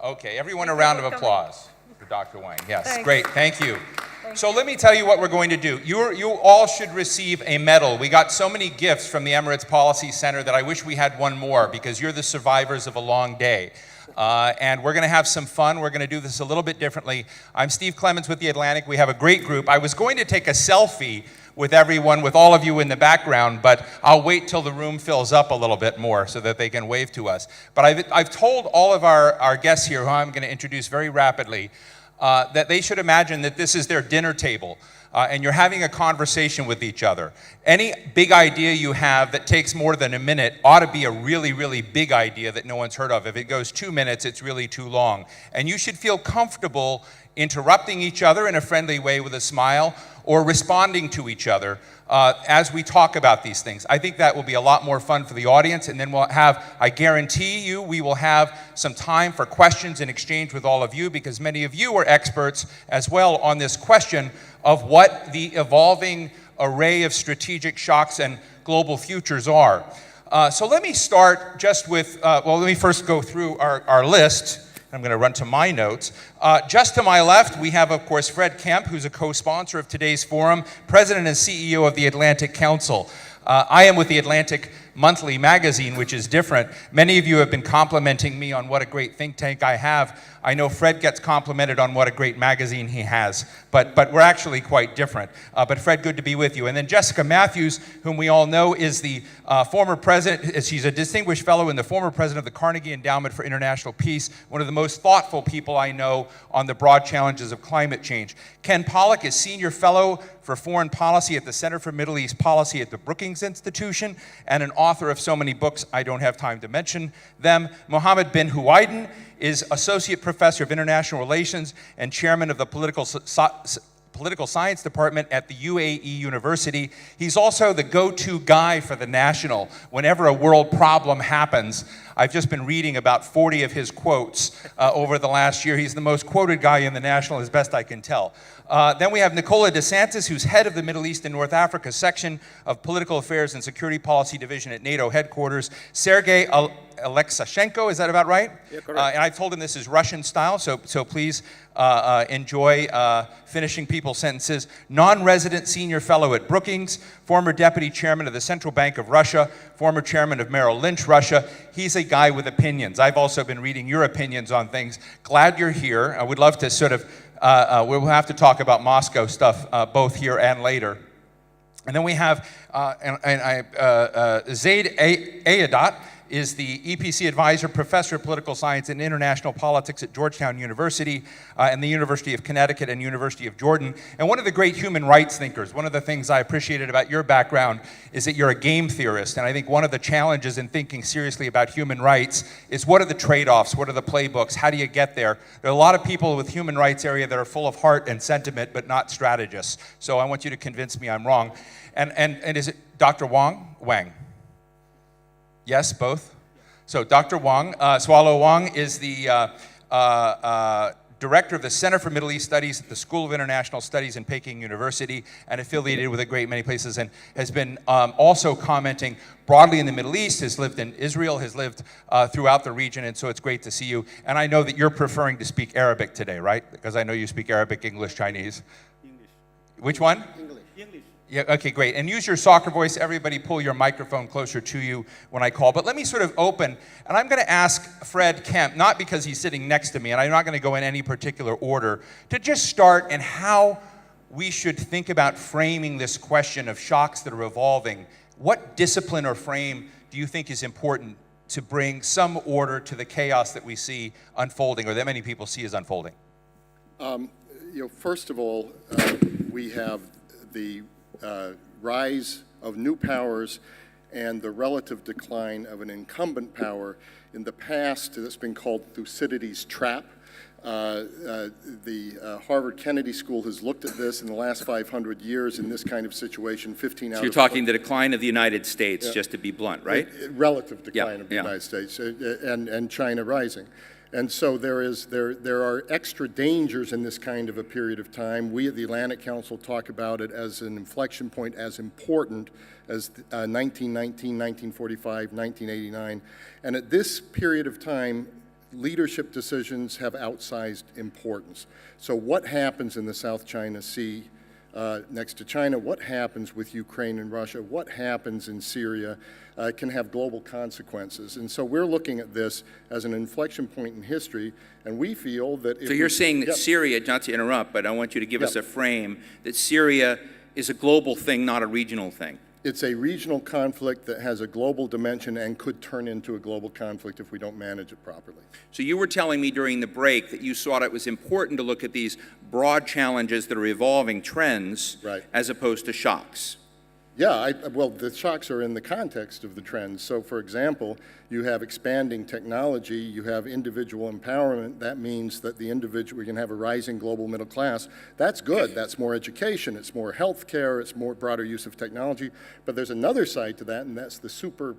Okay, everyone a round of applause for Dr. Wang. Yes, Thanks. Great, thank you. So let me tell you what we're going to do. You all should receive a medal. We got so many gifts from the Emirates Policy Center that I wish we had one more, because you're the survivors of a long day. And we're going to have some fun. We're going to do this a little bit differently. I'm Steve Clemons with The Atlantic. We have a great group. I was going to take a selfie with everyone, with all of you in the background, but I'll wait till the room fills up a little bit more so that they can wave to us. But I've told all of our guests here, who I'm going to introduce very rapidly, that they should imagine that this is their dinner table, and you're having a conversation with each other. Any big idea you have that takes more than a minute ought to be a really, really big idea that no one's heard of. If it goes 2 minutes, it's really too long. And you should feel comfortable interrupting each other in a friendly way with a smile, or responding to each other as we talk about these things. I think that will be a lot more fun for the audience, and then we'll have, I guarantee you, we will have some time for questions and exchange with all of you, because many of you are experts as well on this question of what the evolving array of strategic shocks and global futures are. So let me start just with, well, let me first go through our list. I'm going to run to my notes. Just to my left, we have, of course, Fred Kempe, who's a co-sponsor of today's forum, president and CEO of the Atlantic Council. I am with the Atlantic Monthly magazine, which is different. Many of you have been complimenting me on what a great think tank I have. I know Fred gets complimented on what a great magazine he has, but we're actually quite different. But Fred, good to be with you. And then Jessica Mathews, whom we all know is the former president, she's a distinguished fellow and the former president of the Carnegie Endowment for International Peace, one of the most thoughtful people I know on the broad challenges of climate change. Ken Pollack is senior fellow for foreign policy at the Center for Middle East Policy at the Brookings Institution, and an author of so many books I don't have time to mention them. Mohammed bin Huwaidin is Associate Professor of International Relations and Chairman of the Political Science Department at the UAE University. He's also the go-to guy for the National whenever a world problem happens. I've just been reading about 40 of his quotes over the last year. He's the most quoted guy in the National, as best I can tell. Then we have Nicola de Santis, who's head of the Middle East and North Africa section of Political Affairs and Security Policy Division at NATO headquarters. Sergey Aleksashenko, is that about right? Yeah, correct. And I've told him this is Russian style, so please enjoy finishing people's sentences. Non-resident senior fellow at Brookings, former deputy chairman of the Central Bank of Russia, former chairman of Merrill Lynch Russia. He's a guy with opinions. I've also been reading your opinions on things. Glad you're here. I would love to sort of, we'll have to talk about Moscow stuff both here and later. And then we have Zaid Eyadat is the EPC advisor, professor of political science and international politics at Georgetown University and the University of Connecticut and University of Jordan, and one of the great human rights thinkers. One of the things I appreciated about your background is that you're a game theorist, and I think one of the challenges in thinking seriously about human rights is what are the trade-offs, what are the playbooks, how do you get there? There are a lot of people with human rights area that are full of heart and sentiment, but not strategists. So I want you to convince me I'm wrong. And is it Dr. Wang? Yes, both? So Dr. Wang, Suolao Wang is the director of the Center for Middle East Studies at the School of International Studies in Peking University, and affiliated with a great many places, and has been also commenting broadly in the Middle East, has lived in Israel, has lived throughout the region, and so it's great to see you. And I know that you're preferring to speak Arabic today, right? Because I know you speak Arabic, English, Chinese. English. Which one? English. English. Yeah, okay, great. And use your soccer voice. Everybody pull your microphone closer to you when I call. But let me sort of open, and I'm going to ask Fred Kempe, not because he's sitting next to me, and I'm not going to go in any particular order, to just start and how we should think about framing this question of shocks that are evolving. What discipline or frame do you think is important to bring some order to the chaos that we see unfolding, or that many people see as unfolding? First of all, we have the rise of new powers and the relative decline of an incumbent power. In the past, that's been called Thucydides' trap. The Harvard Kennedy School has looked at this in the last 500 years in this kind of situation, 15 out of... So you're talking the decline of the United States, just to be blunt, right? Relative decline of the United States, and China rising. And so there are extra dangers in this kind of a period of time. We at the Atlantic Council talk about it as an inflection point as important as 1919, 1945, 1989. And at this period of time, leadership decisions have outsized importance. So what happens in the South China Sea next to China, what happens with Ukraine and Russia, what happens in Syria can have global consequences. And so we're looking at this as an inflection point in history, and we feel that if So you're saying that Syria, not to interrupt, but I want you to give us a frame, that Syria is a global thing, not a regional thing. It's a regional conflict that has a global dimension and could turn into a global conflict if we don't manage it properly. So you were telling me during the break that you thought it was important to look at these broad challenges that are evolving trends, right, as opposed to shocks. Yeah, well, the shocks are in the context of the trends. So, for example, you have expanding technology, you have individual empowerment. That means that the individual, we can have a rising global middle class. That's good. That's more education. It's more health care. It's more broader use of technology. But there's another side to that, and that's the super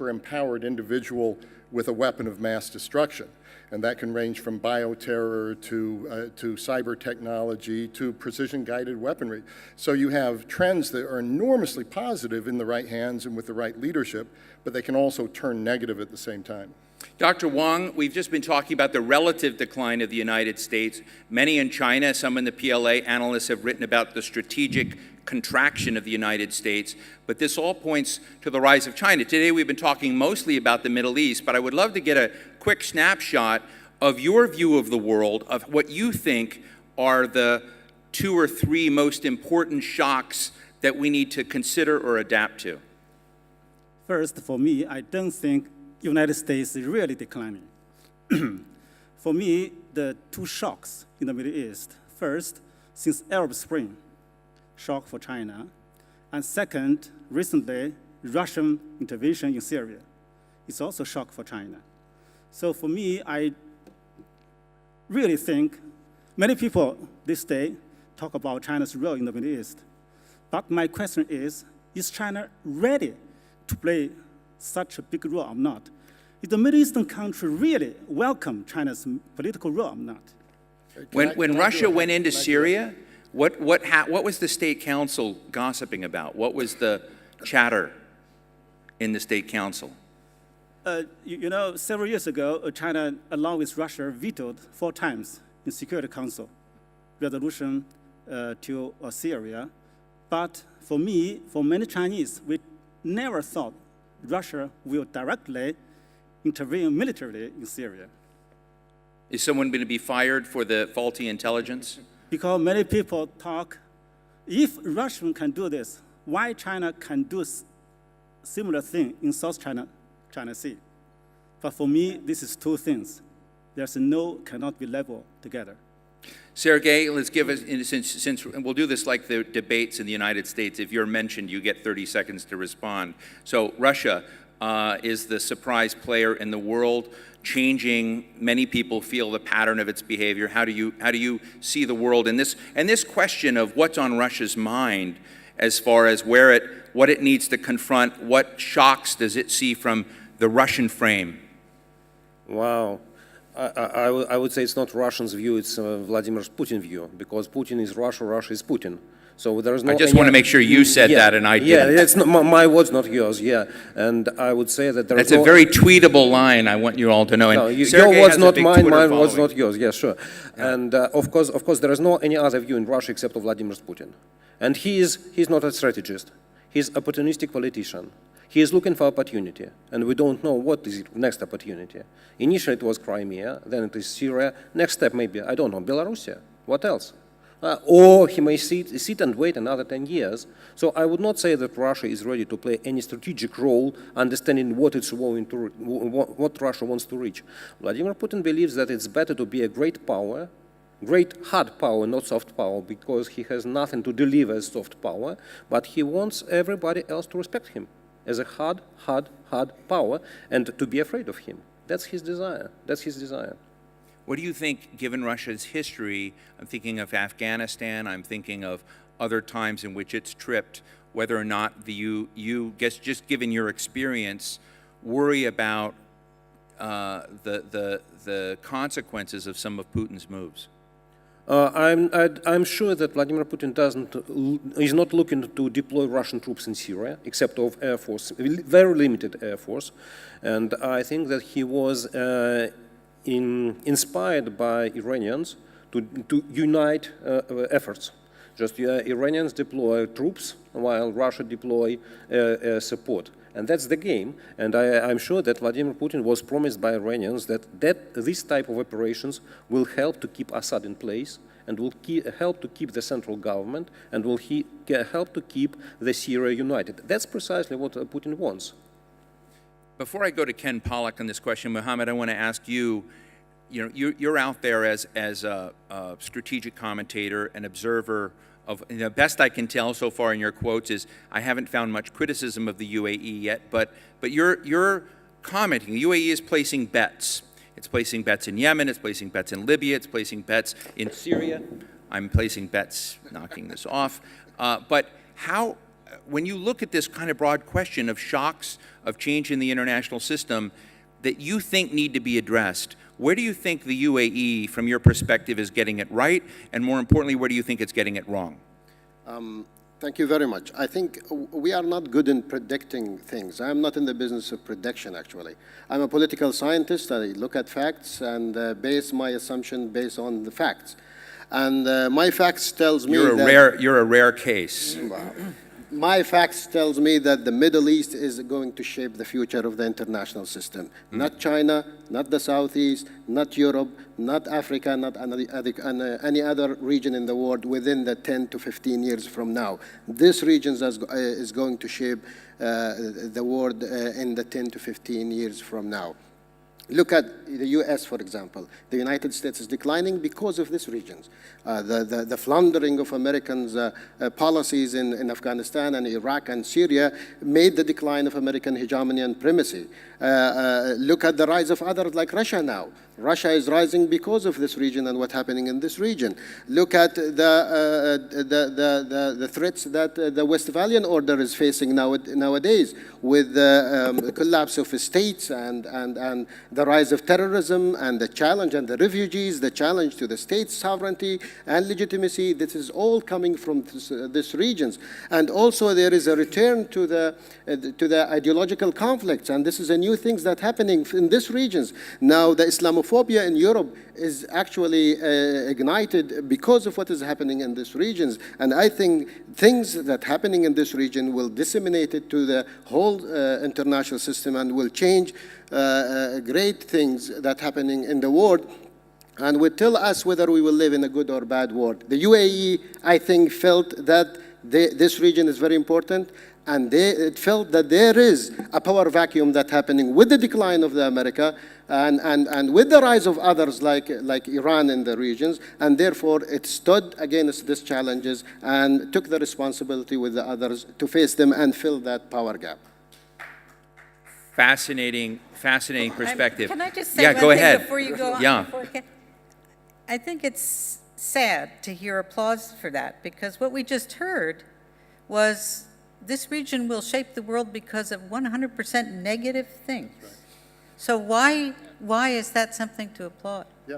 empowered individual with a weapon of mass destruction. And that can range from bioterror to cyber technology to precision-guided weaponry. So you have trends that are enormously positive in the right hands and with the right leadership, but they can also turn negative at the same time. Dr. Wang, we've just been talking about the relative decline of the United States. Many in China, some in the PLA, analysts have written about the strategic contraction of the United States, but this all points to the rise of China. Today we've been talking mostly about the Middle East, but I would love to get a quick snapshot of your view of the world, of what you think are the 2 or 3 most important shocks that we need to consider or adapt to. First, for me, I don't think the United States is really declining. For me, the 2 shocks in the Middle East. First, since Arab Spring, shock for China. And second, recently, Russian intervention in Syria. It's also a shock for China. So for me, I really think many people this day talk about China's role in the Middle East. But my question is China ready to play such a big role or not? Is the Middle Eastern country really welcome China's political role or not? When Russia went into Syria, what was the State Council gossiping about? What was the chatter in the State Council? You know, several years ago, China, along with Russia, vetoed 4 times in Security Council resolution to Syria. But for me, for many Chinese, we never thought Russia will directly intervene militarily in Syria. Is someone going to be fired for the faulty intelligence? Because many people talk, if Russia can do this, why China can do similar thing in South China Sea? But for me, this is 2 things. There's cannot be level together. Sergey, let's give us, since we'll do this like the debates in the United States. If you're mentioned, you get 30 seconds to respond. So Russia is the surprise player in the world, changing. Many people feel the pattern of its behavior. How do you see the world in this? And this question of what's on Russia's mind, as far as what it needs to confront, what shocks does it see from the Russian frame? Wow. I would say it's not Russians' view, it's Vladimir Putin's view, because Putin is Russia, Russia is Putin. So there is no. I just want to make sure you said that and I didn't. Yeah, it's not, my words, not yours. Yeah, and I would say that there is That's a very tweetable line. I want you all to know. And no, Sergey your words has a not big mine, Twitter mine words following. not yours. Yeah, sure. Yeah. And of course, there is no any other view in Russia except of Vladimir Putin, and he's not a strategist. He's a opportunistic politician. He is looking for opportunity, and we don't know what is the next opportunity. Initially, it was Crimea, then it is Syria. Next step, maybe, I don't know, Belarus. What else? Or he may sit and wait another 10 years. So I would not say that Russia is ready to play any strategic role, understanding what it's going to, what Russia wants to reach. Vladimir Putin believes that it's better to be a great power, great hard power, not soft power, because he has nothing to deliver as soft power, but he wants everybody else to respect him as a hard power and to be afraid of him. That's his desire. That's his desire. What do you think, given Russia's history? I'm thinking of Afghanistan, I'm thinking of other times in which it's tripped, whether or not you guess, just given your experience, worry about the consequences of some of Putin's moves? I'm sure that Vladimir Putin is not looking to deploy Russian troops in Syria, except of Air Force, very limited Air Force. And I think that he was inspired by Iranians to unite efforts. Just Iranians deploy troops while Russia deploy support. And that's the game. And I'm sure that Vladimir Putin was promised by Iranians that this type of operations will help to keep Assad in place and will help to keep the central government and will help to keep the Syria united. That's precisely what Putin wants. Before I go to Ken Pollack on this question, Mohammed, I want to ask you, you're out there as a strategic commentator, an observer of, the best I can tell so far in your quotes is, I haven't found much criticism of the UAE yet, but you're commenting. The UAE is placing bets. It's placing bets in Yemen, it's placing bets in Libya, it's placing bets in Syria. I'm placing bets, knocking this off. But how, when you look at this kind of broad question of shocks, of change in the international system that you think need to be addressed, where do you think the UAE, from your perspective, is getting it right? And more importantly, where do you think it's getting it wrong? Thank you very much. I think we are not good in predicting things. I'm not in the business of prediction, actually. I'm a political scientist. I look at facts and base my assumption based on the facts. And my facts tells me You're a rare case. My facts tells me that the Middle East is going to shape the future of the international system. Not China, not the Southeast, not Europe, not Africa, not any other region in the world within the 10 to 15 years from now. This region is going to shape the world in the 10 to 15 years from now. Look at the US, for example. The United States is declining because of these regions. The floundering of Americans' policies in Afghanistan and Iraq and Syria made the decline of American hegemony and primacy. Look at the rise of others like Russia now. Russia is rising because of this region and what's happening in this region. Look at the threats that the Westphalian order is facing nowadays with the collapse of states and the rise of terrorism and the challenge and the refugees, the challenge to the state's sovereignty and legitimacy. This is all coming from these regions. And also there is a return to the ideological conflicts, and this is a new thing that's happening in these regions. Now the Islamophobia in Europe is actually ignited because of what is happening in these regions. And I think things that are happening in this region will disseminate it to the whole international system and will change great things that are happening in the world and will tell us whether we will live in a good or bad world. The UAE, I think, felt that this region is very important, and it felt that there is a power vacuum that's happening with the decline of America and with the rise of others like Iran in the regions, and therefore it stood against these challenges and took the responsibility with the others to face them and fill that power gap. Fascinating perspective. Can I just say yeah, one go thing ahead. before you go on? Yeah. I think it's sad to hear applause for that, because what we just heard was this region will shape the world because of 100% negative things. Right. So why is that something to applaud? Yeah,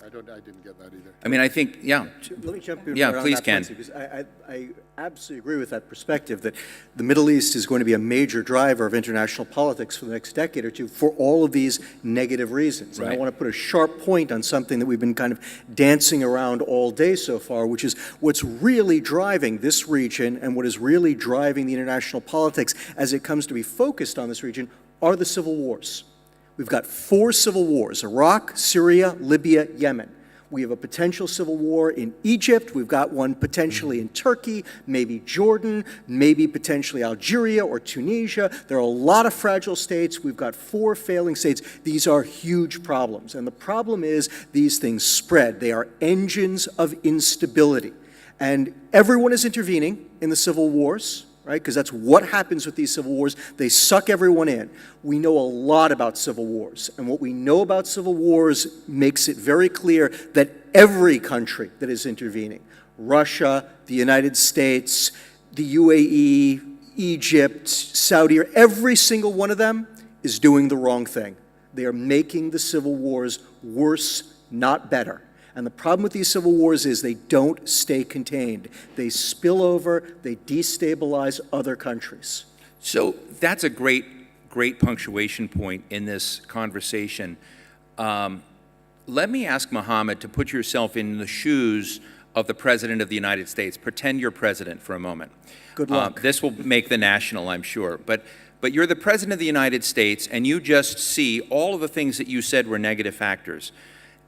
I didn't get that either. I mean, I think, yeah. Let me jump in. Yeah, right please, on that Ken. point, because I absolutely agree with that perspective that the Middle East is going to be a major driver of international politics for the next decade or two for all of these negative reasons. Right. And I want to put a sharp point on something that we've been kind of dancing around all day so far, which is what's really driving this region and what is really driving the international politics as it comes to be focused on this region are the civil wars. We've got 4 civil wars: Iraq, Syria, Libya, Yemen. We have a potential civil war in Egypt. We've got one potentially in Turkey, maybe Jordan, maybe potentially Algeria or Tunisia. There are a lot of fragile states. We've got 4 failing states. These are huge problems. And the problem is these things spread. They are engines of instability. And everyone is intervening in the civil wars, right? Because that's what happens with these civil wars. They suck everyone in. We know a lot about civil wars. And what we know about civil wars makes it very clear that every country that is intervening, Russia, the United States, the UAE, Egypt, Saudi, every single one of them is doing the wrong thing. They are making the civil wars worse, not better. And the problem with these civil wars is they don't stay contained. They spill over, they destabilize other countries. So that's a great punctuation point in this conversation. Let me ask Mohammed to put yourself in the shoes of the President of the United States. Pretend you're President for a moment. Good luck. This will make the national, I'm sure. But you're the President of the United States, and you just see all of the things that you said were negative factors.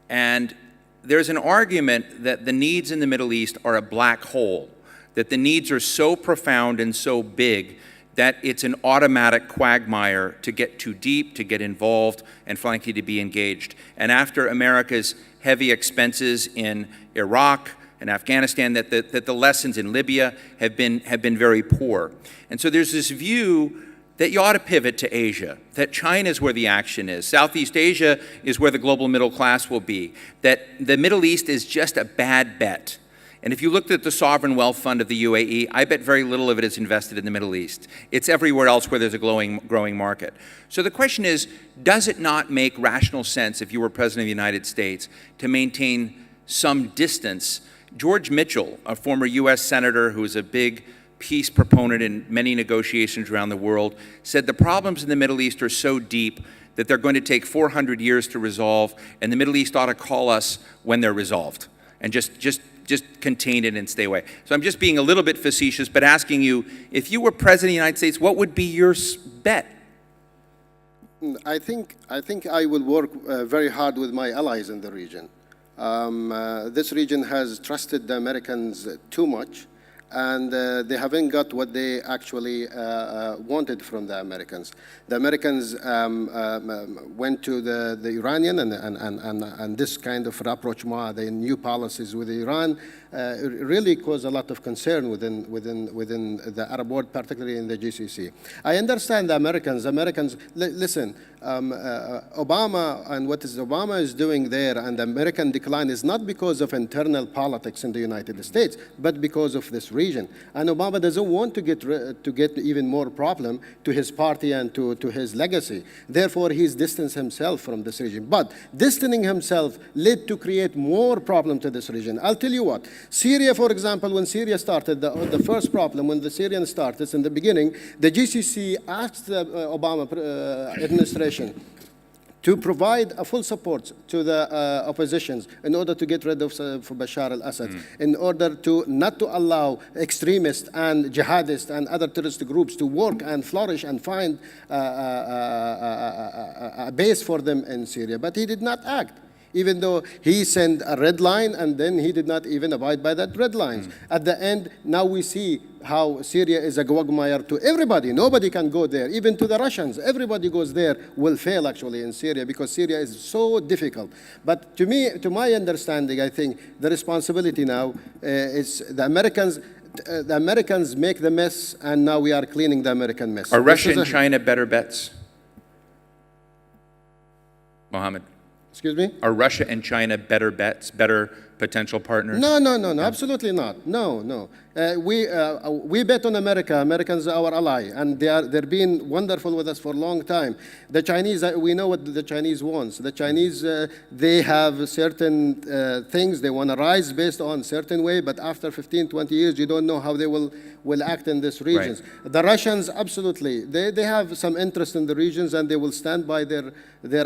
And there's an argument that the needs in the Middle East are a black hole, that the needs are so profound and so big that it's an automatic quagmire to get too deep, to get involved, and frankly to be engaged. And after America's heavy expenses in Iraq and Afghanistan, that the lessons in Libya have been very poor. And so there's this view that you ought to pivot to Asia, that China is where the action is. Southeast Asia is where the global middle class will be, that the Middle East is just a bad bet. And if you looked at the sovereign wealth fund of the UAE, I bet very little of it is invested in the Middle East. It's everywhere else where there's a growing market. So the question is, does it not make rational sense, if you were President of the United States, to maintain some distance? George Mitchell, a former US Senator who is a big peace proponent in many negotiations around the world, said the problems in the Middle East are so deep that they're going to take 400 years to resolve, and the Middle East ought to call us when they're resolved, and just contain it and stay away. So I'm just being a little bit facetious, but asking you, if you were President of the United States, what would be your bet? I think I will work very hard with my allies in the region. This region has trusted the Americans too much, and they haven't got what they actually wanted from the Americans. The Americans went to the Iranian and this kind of rapprochement, the new policies with Iran, really caused a lot of concern within the Arab world, particularly in the GCC. I understand the Americans. Listen, Obama and what Obama is doing there and the American decline is not because of internal politics in the United States, but because of this region. And Obama doesn't want to get even more problem to his party and to his legacy. Therefore, he's distanced himself from this region. But distancing himself led to create more problem to this region. I'll tell you what. Syria, for example, when Syria started, the first problem, when the Syrians started in the beginning, the GCC asked the Obama administration to provide a full support to the oppositions in order to get rid of Bashar al-Assad, in order to not to allow extremists and jihadists and other terrorist groups to work and flourish and find a base for them in Syria. But he did not act, even though he sent a red line and then he did not even abide by that red line. At the end, now we see how Syria is a quagmire to everybody. Nobody can go there, even to the Russians. Everybody goes there will fail actually in Syria because Syria is so difficult. But to me, to my understanding, I think the responsibility now is the Americans. The Americans make the mess, and now we are cleaning the American mess. Are Russia and China better bets? Mohammed? Excuse me? Are Russia and China better bets, better potential partners? No, absolutely not. No. We bet on America. Americans are our ally, and they're being wonderful with us for a long time. The Chinese, we know what the Chinese wants. The Chinese, they have certain things they want to rise based on certain way, but after 15, 20 years, you don't know how they will act in these regions. Right. The Russians, absolutely, they have some interest in the regions, and they will stand by their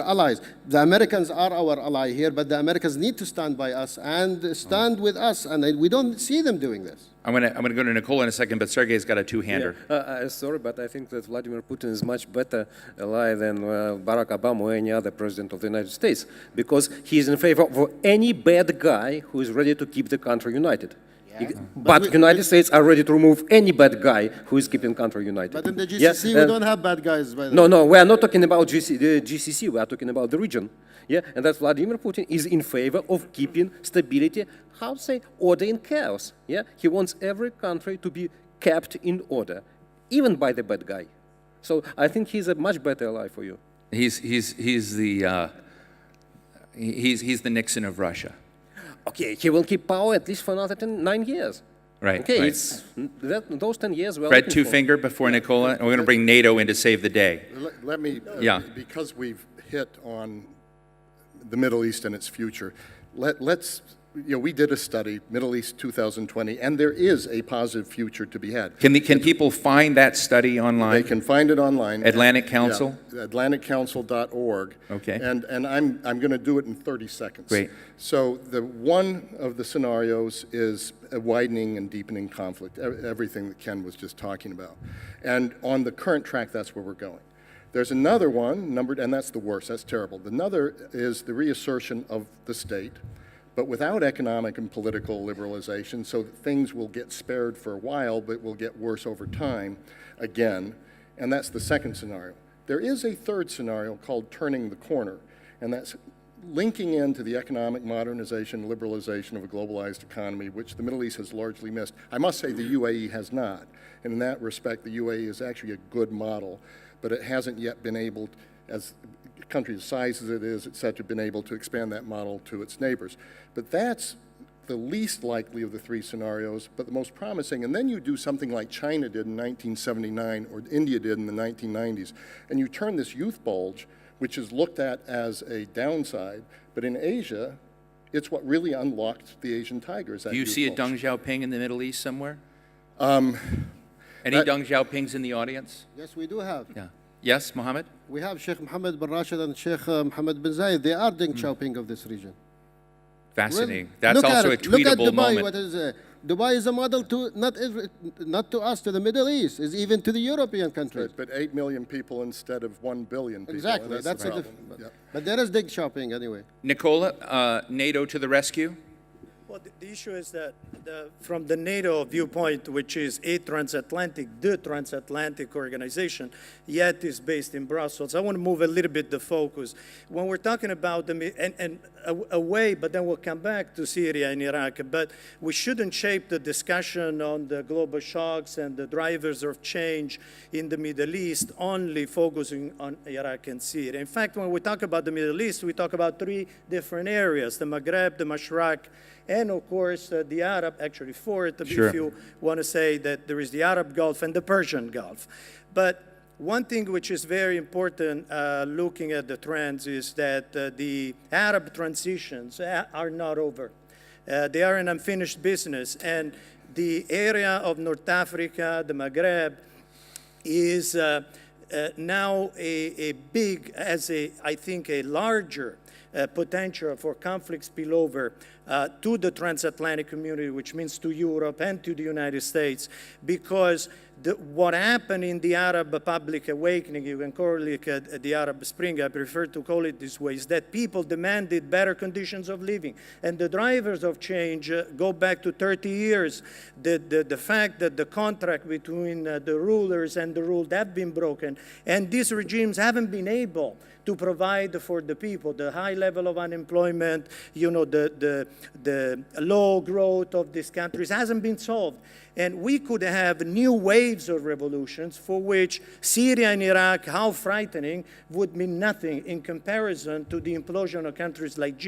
allies. The Americans are our ally here, but the Americans need to stand by us and stand with us, and we don't see them doing this. I'm gonna go to Nicola in a second, but Sergey's got a two-hander. Yeah. Sorry, but I think that Vladimir Putin is much better ally than Barack Obama or any other president of the United States, because he is in favor of any bad guy who is ready to keep the country united. Yeah. But the United States are ready to remove any bad guy who is keeping country united. But in the GCC, we don't have bad guys. By the way. No, we are not talking about the GCC. We are talking about the region. Yeah, and that Vladimir Putin is in favor of keeping stability, how to say, order in chaos. Yeah, he wants every country to be kept in order, even by the bad guy. So I think he's a much better ally for you. He's the Nixon of Russia. Okay, he will keep power at least for another 9 years. Right. Okay, right. It's those 10 years. Fred, two-finger before Nicola, and we're going to bring NATO in to save the day. Let me, because we've hit on the Middle East and its future, let's we did a study, Middle East 2020, and there is a positive future to be had. Can people find that study online? They can find it online. Atlantic Council? Yeah, AtlanticCouncil.org. Okay. And I'm going to do it in 30 seconds. Great. So one of the scenarios is a widening and deepening conflict, everything that Ken was just talking about. And on the current track, that's where we're going. There's another one, numbered, and that's the worst, that's terrible. Another is the reassertion of the state, but without economic and political liberalization, so that things will get spared for a while, but will get worse over time again, and that's the second scenario. There is a third scenario called turning the corner, and that's linking into the economic modernization, liberalization of a globalized economy, which the Middle East has largely missed. I must say the UAE has not, and in that respect, the UAE is actually a good model, but it hasn't yet been able, as a country the size as it is, et cetera, been able to expand that model to its neighbors. But that's the least likely of the three scenarios, but the most promising. And then you do something like China did in 1979 or India did in the 1990s, and you turn this youth bulge, which is looked at as a downside, but in Asia, it's what really unlocked the Asian tiger. Is that Do you see a bulge. Deng Xiaoping in the Middle East somewhere? Any Deng Xiaopings in the audience? Yes, we do have. Yeah. Yes, Mohammed? We have Sheikh Mohammed bin Rashid and Sheikh Mohammed bin Zayed. They are Deng Xiaoping of this region. Fascinating. Really? That's Look also a at it. Look at tweetable Dubai. moment. What is Dubai is a model to not to us, to the Middle East, is even to the European countries. But 8 million people instead of 1 billion people. Exactly. And That's the a problem. difference. But there is Deng Xiaoping anyway. Nicola, NATO to the rescue? Well, the issue is that from the NATO viewpoint, which is the transatlantic organization, yet is based in Brussels, I want to move a little bit the focus. When we're talking about away, but then we'll come back to Syria and Iraq, but we shouldn't shape the discussion on the global shocks and the drivers of change in the Middle East only focusing on Iraq and Syria. In fact, when we talk about the Middle East, we talk about three different areas: the Maghreb, the Mashriq, and of course the Arab, actually fourth, if you want to say that there is the Arab Gulf and the Persian Gulf. But one thing which is very important looking at the trends is that the Arab transitions are not over. They are an unfinished business, and the area of North Africa, the Maghreb, is now I think a larger potential for conflict spillover to the transatlantic community, which means to Europe and to the United States, because what happened in the Arab public awakening, you can call it the Arab Spring, I prefer to call it this way, is that people demanded better conditions of living. And the drivers of change go back to 30 years. The fact that the contract between the rulers and the ruled have been broken, and these regimes haven't been able to provide for the people. The high level of unemployment, the low growth of these countries hasn't been solved. And we could have new waves of revolutions for which Syria and Iraq, how frightening, would mean nothing in comparison to the implosion of countries like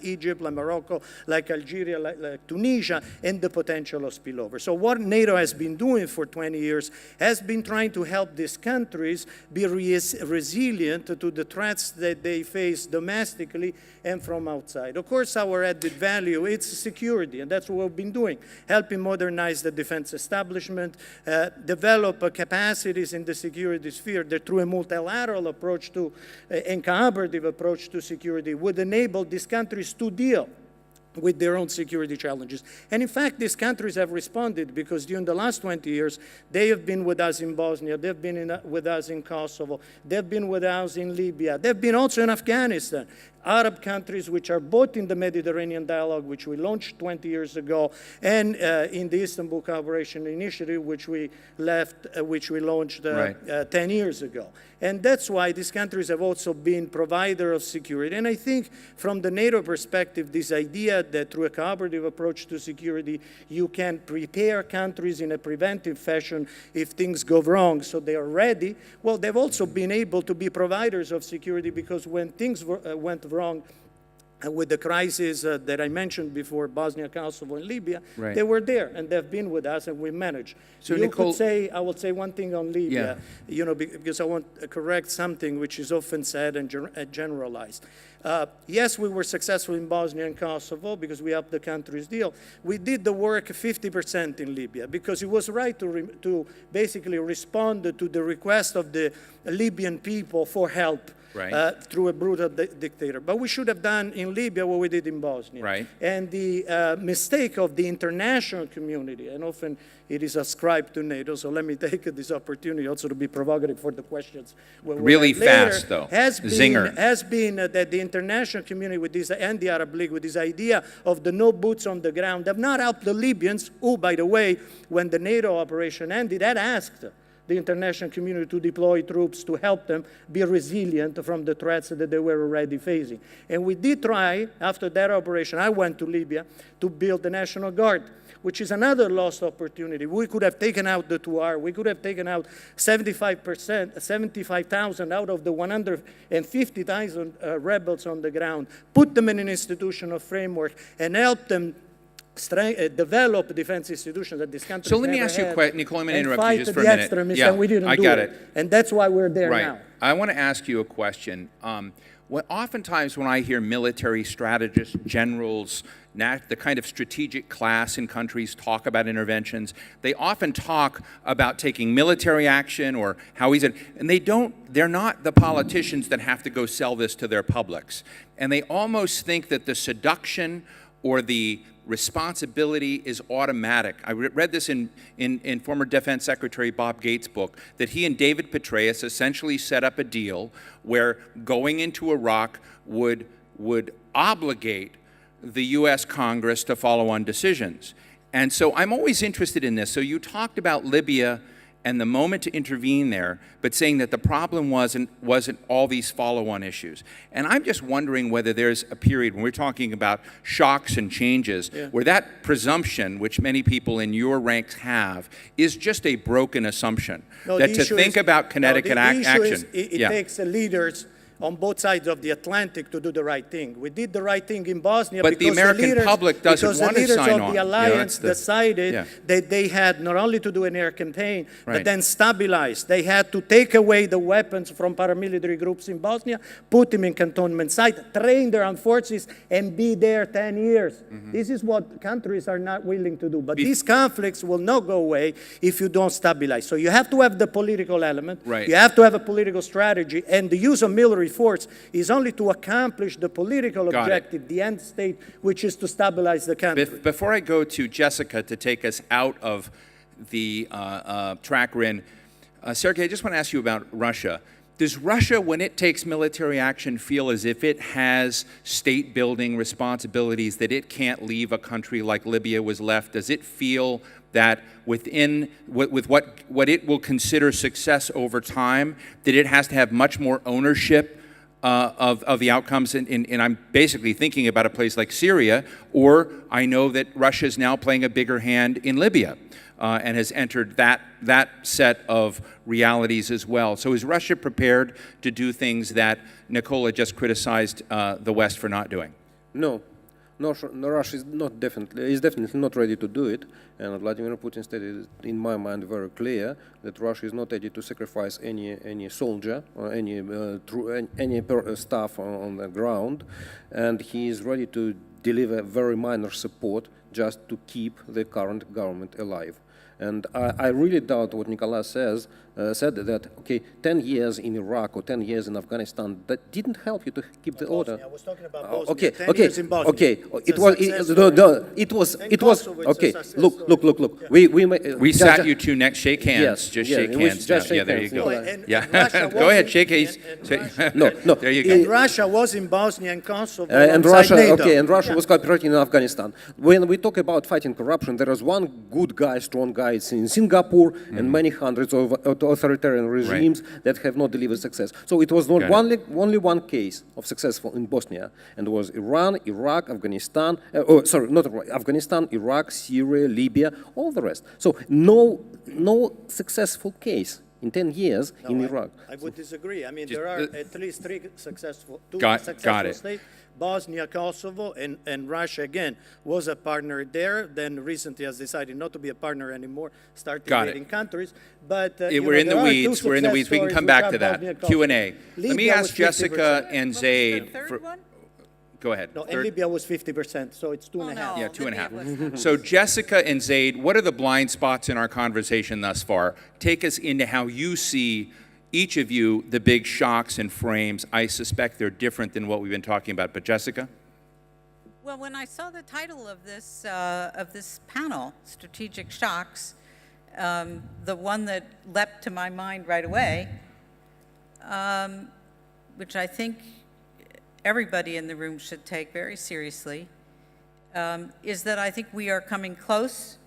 Egypt, like Morocco, like Algeria, like Tunisia, and the potential of spillover. So what NATO has been doing for 20 years has been trying to help these countries be resilient to the threats that they face domestically and from outside. Of course, our added value, it's security, and that's what we've been doing, helping modernize the defense establishment, develop capacities in the security sphere that through a multilateral approach to and collaborative approach to security would enable these countries to deal with their own security challenges. And in fact, these countries have responded because during the last 20 years, they have been with us in Bosnia, they've been with us in Kosovo, they've been with us in Libya, they've been also in Afghanistan. Arab countries which are both in the Mediterranean dialogue, which we launched 20 years ago, and in the Istanbul Cooperation Initiative, which we launched 10 years ago. And that's why these countries have also been providers of security. And I think from the NATO perspective, this idea that through a collaborative approach to security, you can prepare countries in a preventive fashion if things go wrong so they are ready. Well, they've also been able to be providers of security because when things went wrong, with the crisis that I mentioned before, Bosnia, Kosovo, and Libya, Right. they were there and they've been with us and we managed. So You Nicole- could say, I will say one thing on Libya, Yeah. you know, because I want to correct something which is often said and generalized. Yes, we were successful in Bosnia and Kosovo because we helped the countries deal. We did the work 50% in Libya because it was right to basically respond to the request of the Libyan people for help. Right. Through a brutal dictator. But we should have done in Libya what we did in Bosnia. Right. And the mistake of the international community, and often it is ascribed to NATO, so let me take this opportunity also to be provocative for the questions. Really fast, though. Zinger. Has been that the international community with this, and the Arab League with this idea of the no boots on the ground have not helped the Libyans, who, by the way, when the NATO operation ended, had asked the international community to deploy troops to help them be resilient from the threats that they were already facing. And we did try, after that operation, I went to Libya to build the National Guard, which is another lost opportunity. We could have taken out the 2R. We could have taken out 75,000 out of the 150,000 rebels on the ground, put them in an institutional framework, and help them develop defense institutions that this country. So let me ask you a question, Nicole, I'm going to interrupt you just for a the minute. extremists, Yeah, and we didn't I do got it. it. And that's why we're there Right. now. I want to ask you a question. Oftentimes when I hear military strategists, generals, the kind of strategic class in countries talk about interventions, they often talk about taking military action or how easy, and they're not the politicians that have to go sell this to their publics. And they almost think that the seduction or the responsibility is automatic. I read this in former Defense Secretary Bob Gates' book, that he and David Petraeus essentially set up a deal where going into Iraq would obligate the U.S. Congress to follow on decisions. And so I'm always interested in this. So you talked about Libya and the moment to intervene there, but saying that the problem wasn't all these follow-on issues. And I'm just wondering whether there's a period when we're talking about shocks and changes, where that presumption, which many people in your ranks have, is just a broken assumption. No, that the to issue think is- about kinetic no, the issue action. is it takes leaders on both sides of the Atlantic to do the right thing. We did the right thing in Bosnia But the because American leaders, public doesn't because the want to leaders sign of on. the You know, alliance that's decided that they had not only to do an air campaign, Right. but then stabilize. They had to take away the weapons from paramilitary groups in Bosnia, put them in cantonment site, train their armed forces, and be there 10 years. This is what countries are not willing to do. But these conflicts will not go away if you don't stabilize. So you have to have the political element. Right. You have to have a political strategy. And the use of military force is only to accomplish the political Got it. objective, the end state, which is to stabilize the country. Before I go to Jessica to take us out of the track we're in, Sergey, I just want to ask you about Russia. Does Russia, when it takes military action, feel as if it has state-building responsibilities, that it can't leave a country like Libya was left? Does it feel that with what it will consider success over time, that it has to have much more ownership of the outcomes, and I'm basically thinking about a place like Syria, or I know that Russia is now playing a bigger hand in Libya and has entered that set of realities as well. So is Russia prepared to do things that Nicola just criticized the West for not doing? No, Russia is definitely not ready to do it, and Vladimir Putin stated, in my mind, very clear that Russia is not ready to sacrifice any soldier or any staff on the ground, and he is ready to deliver very minor support just to keep the current government alive. And I really doubt what Nicola said that, okay, 10 years in Iraq or 10 years in Afghanistan, that didn't help you to keep the order. I was talking about Bosnia. Okay, 10 years in Bosnia. okay. It was okay. success Look. story. We sat you two next. Shake hands. Yes, Just yeah, shake we hands. just now. shake Yeah, there you hands, go. yeah. And Yeah, Russia go ahead, was shake in- hands. and No. There you go. And Russia was in Bosnia and Kosovo And alongside Russia, NATO. okay, and Russia was cooperating in Afghanistan. When we talk about fighting corruption, there is one good guy, strong guy in Singapore, and many hundreds of authoritarian regimes that have not delivered success. So it was not only one case of successful in Bosnia, and it was Iran, Iraq, Afghanistan, Afghanistan, Iraq, Syria, Libya, all the rest. So no successful case in 10 years in Iraq. I would disagree. I mean, Just- there are at least two successful Got it. states. Bosnia, Kosovo, and Russia, again, was a partner there, then recently has decided not to be a partner anymore, started Got it. invading countries. But We're in the weeds. We're in the weeds. We can come back to that. Q&A. Let me Libya was ask Jessica 50%. and What was the Zaid. third one? Go ahead. No, and Third- Libya was 50%, so it's 2.5. no. Yeah, 2.5. Libya was- So Jessica and Zaid, what are the blind spots in our conversation thus far? Take us into how you see, each of you, the big shocks and frames. I suspect they're different than what we've been talking about. But Jessica? Well, when I saw the title of this panel, Strategic Shocks, the one that leapt to my mind right away, which I think everybody in the room should take very seriously, is that I think we are coming close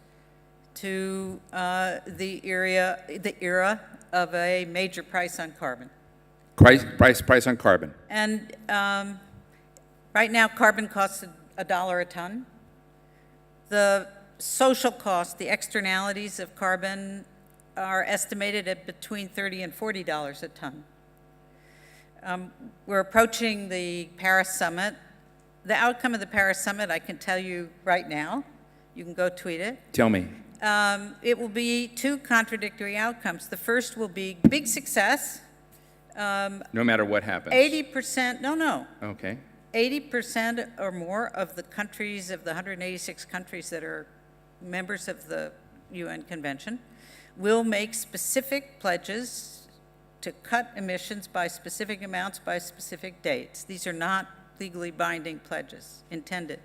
to the era of a major price on carbon. Price on carbon. And right now, carbon costs $1 a ton. The social cost, the externalities of carbon are estimated at between $30 and $40 a ton. We're approaching the Paris Summit. The outcome of the Paris Summit, I can tell you right now. You can go tweet it. Tell me. It will be two contradictory outcomes. The first will be big success. No matter what happens. 80%, no. Okay. 80% or more of the countries, of the 186 countries that are members of the UN Convention, will make specific pledges to cut emissions by specific amounts by specific dates. These are not legally binding pledges intended.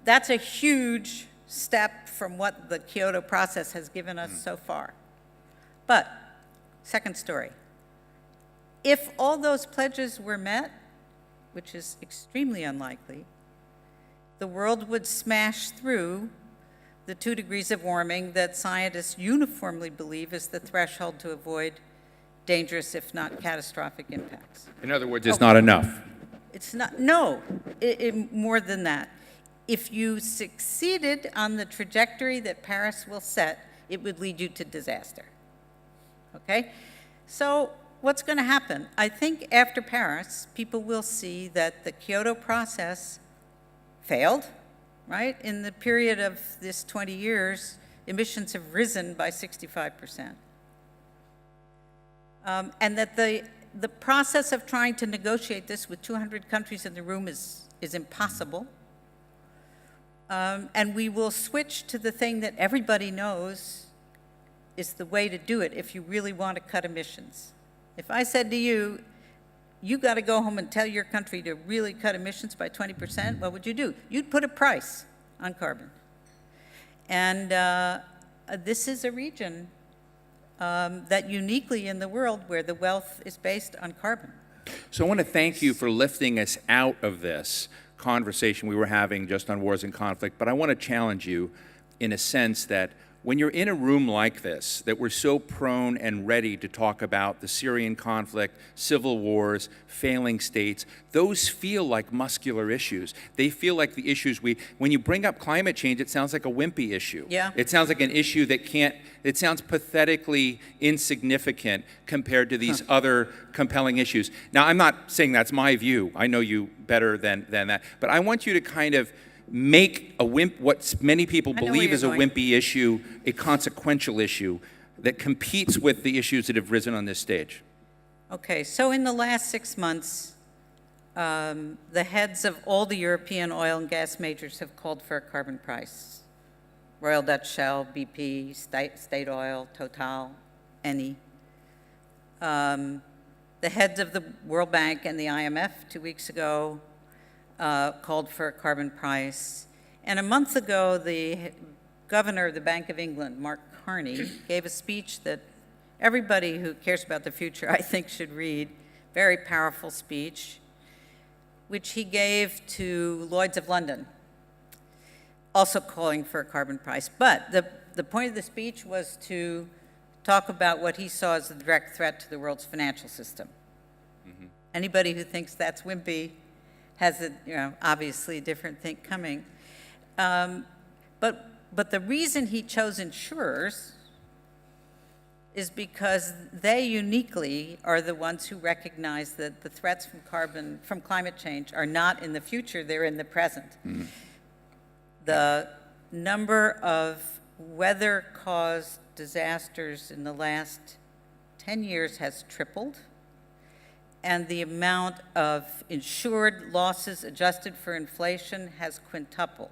That's a huge step from what the Kyoto process has given us so far. But, second story, if all those pledges were met, which is extremely unlikely, the world would smash through the 2 degrees of warming that scientists uniformly believe is the threshold to avoid dangerous, if not catastrophic, impacts. In other words, it's not enough. It's not, no, more than that. If you succeeded on the trajectory that Paris will set, it would lead you to disaster. Okay? So, what's going to happen? I think after Paris, people will see that the Kyoto process failed, right? In the period of this 20 years, emissions have risen by 65%. And that the process of trying to negotiate this with 200 countries in the room is impossible. And we will switch to the thing that everybody knows is the way to do it if you really want to cut emissions. If I said to you, you got to go home and tell your country to really cut emissions by 20%, what would you do? You'd put a price on carbon. And this is a region that uniquely in the world where the wealth is based on carbon. So I want to thank you for lifting us out of this conversation we were having just on wars and conflict, but I want to challenge you in a sense that when you're in a room like this, that we're so prone and ready to talk about the Syrian conflict, civil wars, failing states, those feel like muscular issues. They feel like the issues when you bring up climate change, it sounds like a wimpy issue. Yeah. It sounds like an issue that it sounds pathetically insignificant compared to these other compelling issues. Now, I'm not saying that's my view. I know you better than that. But I want you to kind of make what many people believe is a wimpy issue a consequential issue that competes with the issues that have risen on this stage. Okay, so in the last 6 months, the heads of all the European oil and gas majors have called for a carbon price. Royal Dutch Shell, BP, State Oil, Total, Eni. The heads of the World Bank and the IMF 2 weeks ago called for a carbon price. And a month ago, the governor of the Bank of England, Mark Carney, gave a speech that everybody who cares about the future, I think, should read. Very powerful speech, which he gave to Lloyd's of London, also calling for a carbon price. But the point of the speech was to talk about what he saw as a direct threat to the world's financial system. Mm-hmm. Anybody who thinks that's wimpy has obviously a different thing coming. But the reason he chose insurers is because they uniquely are the ones who recognize that the threats from climate change are not in the future, they're in the present. The number of weather-caused disasters in the last 10 years has tripled, and the amount of insured losses adjusted for inflation has quintupled.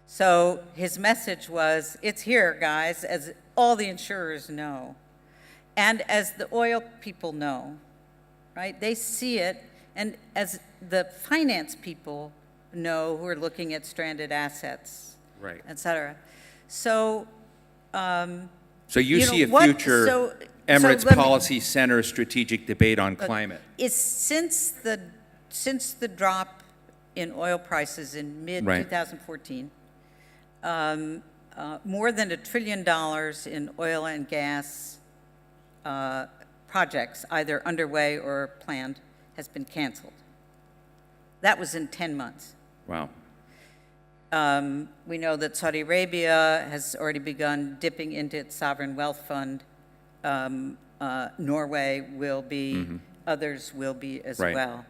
So his message was, it's here, guys, as all the insurers know, and as the oil people know, right? They see it, and as the finance people know who are looking at stranded assets, Right. et cetera. So, So you see a future Emirates Policy Center strategic debate on climate. Since the drop in oil prices in mid-2014, more than $1 trillion in oil and gas projects, either underway or planned, has been canceled. That was in 10 months. Wow. We know that Saudi Arabia has already begun dipping into its sovereign wealth fund. Norway will be, others will be as well.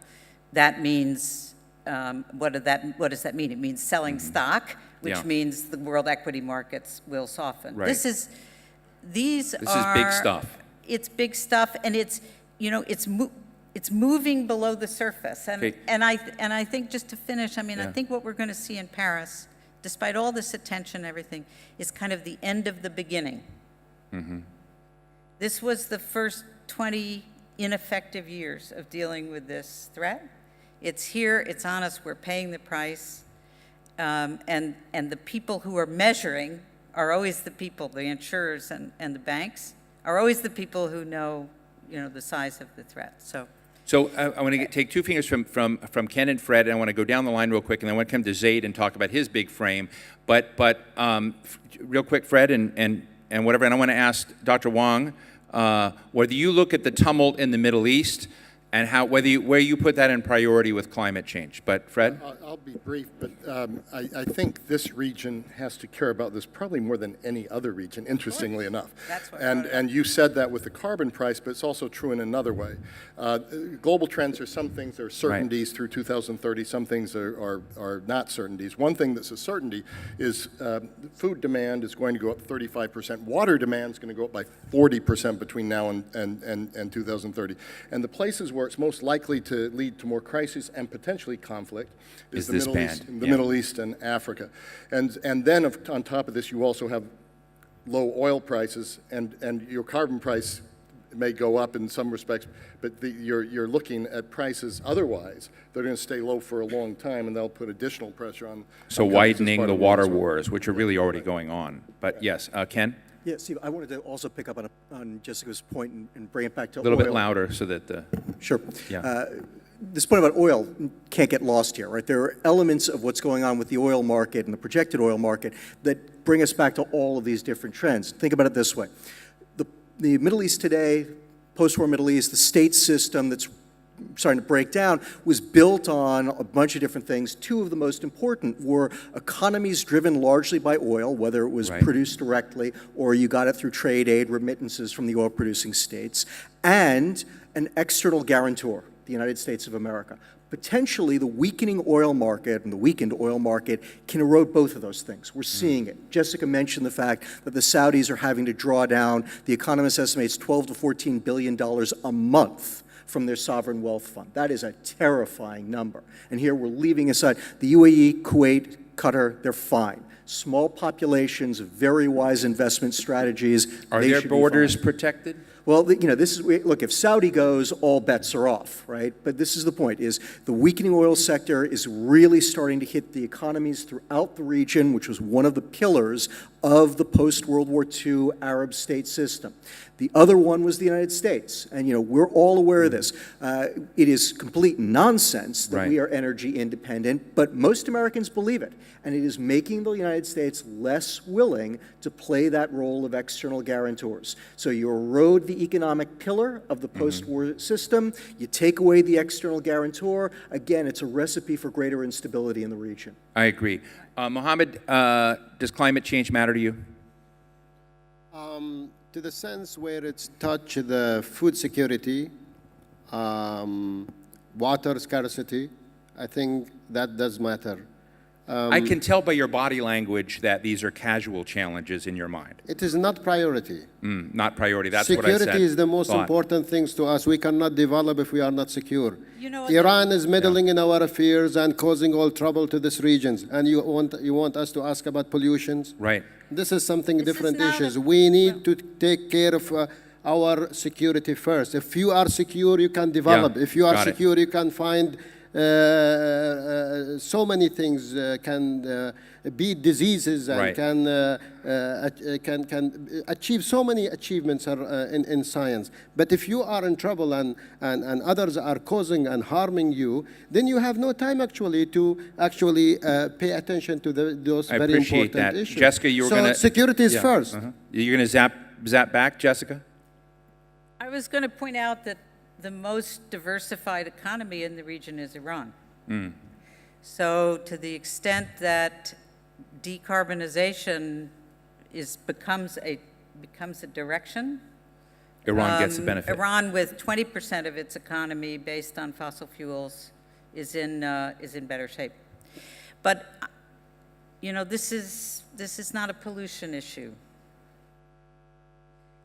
That means, what does that mean? It means selling stock, which means the world equity markets will soften. Right. This is big stuff. It's big stuff, and it's moving below the surface. And I think, just to finish, I mean, I think what we're going to see in Paris, despite all this attention and everything, is kind of the end of the beginning. This was the first 20 ineffective years of dealing with this threat. It's here, it's on us, we're paying the price. And the people who are measuring are always the people, the insurers and the banks, are always the people who know, the size of the threat. So I want to take two fingers from Ken and Fred, and I want to go down the line real quick, and then I want to come to Zaid and talk about his big frame. But real quick, Fred and whatever, and I want to ask Dr. Wang, whether you look at the tumult in the Middle East and where you put that in priority with climate change. But Fred? I'll be brief, but I think this region has to care about this probably more than any other region, interestingly enough. That's what and you said that with the carbon price, but it's also true in another way. Global trends are some things are certainties through 2030, some things are not certainties. One thing that's a certainty is food demand is going to go up 35%. Water demand is going to go up by 40% between now and 2030. And the places where it's most likely to lead to more crisis and potentially conflict is the Middle East and Africa. And then on top of this, you also have low oil prices, and your carbon price may go up in some respects, but you're looking at prices otherwise. They're going to stay low for a long time, and they'll put additional pressure on. So widening the water wars, which are really already going on. But yes, Ken? Yeah, Steve, I wanted to also pick up on Jessica's point and bring it back to a little bit louder so that the... Sure. Yeah. This point about oil can't get lost here, right? There are elements of what's going on with the oil market and the projected oil market that bring us back to all of these different trends. Think about it this way. The Middle East today, post-war Middle East, the state system that's starting to break down was built on a bunch of different things. Two of the most important were economies driven largely by oil, whether it was produced directly or you got it through trade aid, remittances from the oil-producing states, and an external guarantor, the United States of America. Potentially, the weakening oil market and the weakened oil market can erode both of those things. We're seeing it. Jessica mentioned the fact that the Saudis are having to draw down, the economist estimates $12 to $14 billion a month from their sovereign wealth fund. That is a terrifying number. And here we're leaving aside the UAE, Kuwait, Qatar, they're fine. Small populations, very wise investment strategies. Are their borders protected? Well, this is, look, if Saudi goes, all bets are off, right? But this is the point, is the weakening oil sector is really starting to hit the economies throughout the region, which was one of the pillars of the post-World War II Arab state system. The other one was the United States, and we're all aware of this. It is complete nonsense that we are energy independent, but most Americans believe it, and it is making the United States less willing to play that role of external guarantors. So you erode the economic pillar of the post-war system, you take away the external guarantor, again, it's a recipe for greater instability in the region. I agree. Mohammed, does climate change matter to you? To the sense where it's touched the food security, water scarcity, I think that does matter. I can tell by your body language that these are casual challenges in your mind. It is not priority. Not priority. That's what I said. Security is the most Thought. important things to us. We cannot develop if we are not secure. You know, Iran is meddling in our affairs and causing all trouble to these regions. And you want us to ask about pollutions? Right. This is something This is different not issues. a- We need to take care of our security first. If you are secure, you can develop. Yeah, If you are got it. secure, you can find so many things can beat diseases and Right. can achieve so many achievements in science. But if you are in trouble and others are causing and harming you, then you have no time actually to pay attention to those I very appreciate important that. issues. Jessica, you were so gonna- security is Yeah, first. You're going to zap back, Jessica? I was going to point out that the most diversified economy in the region is Iran. So to the extent that decarbonization becomes a direction, Iran gets the benefit. Iran, with 20% of its economy based on fossil fuels, is in better shape. But you know, this is not a pollution issue.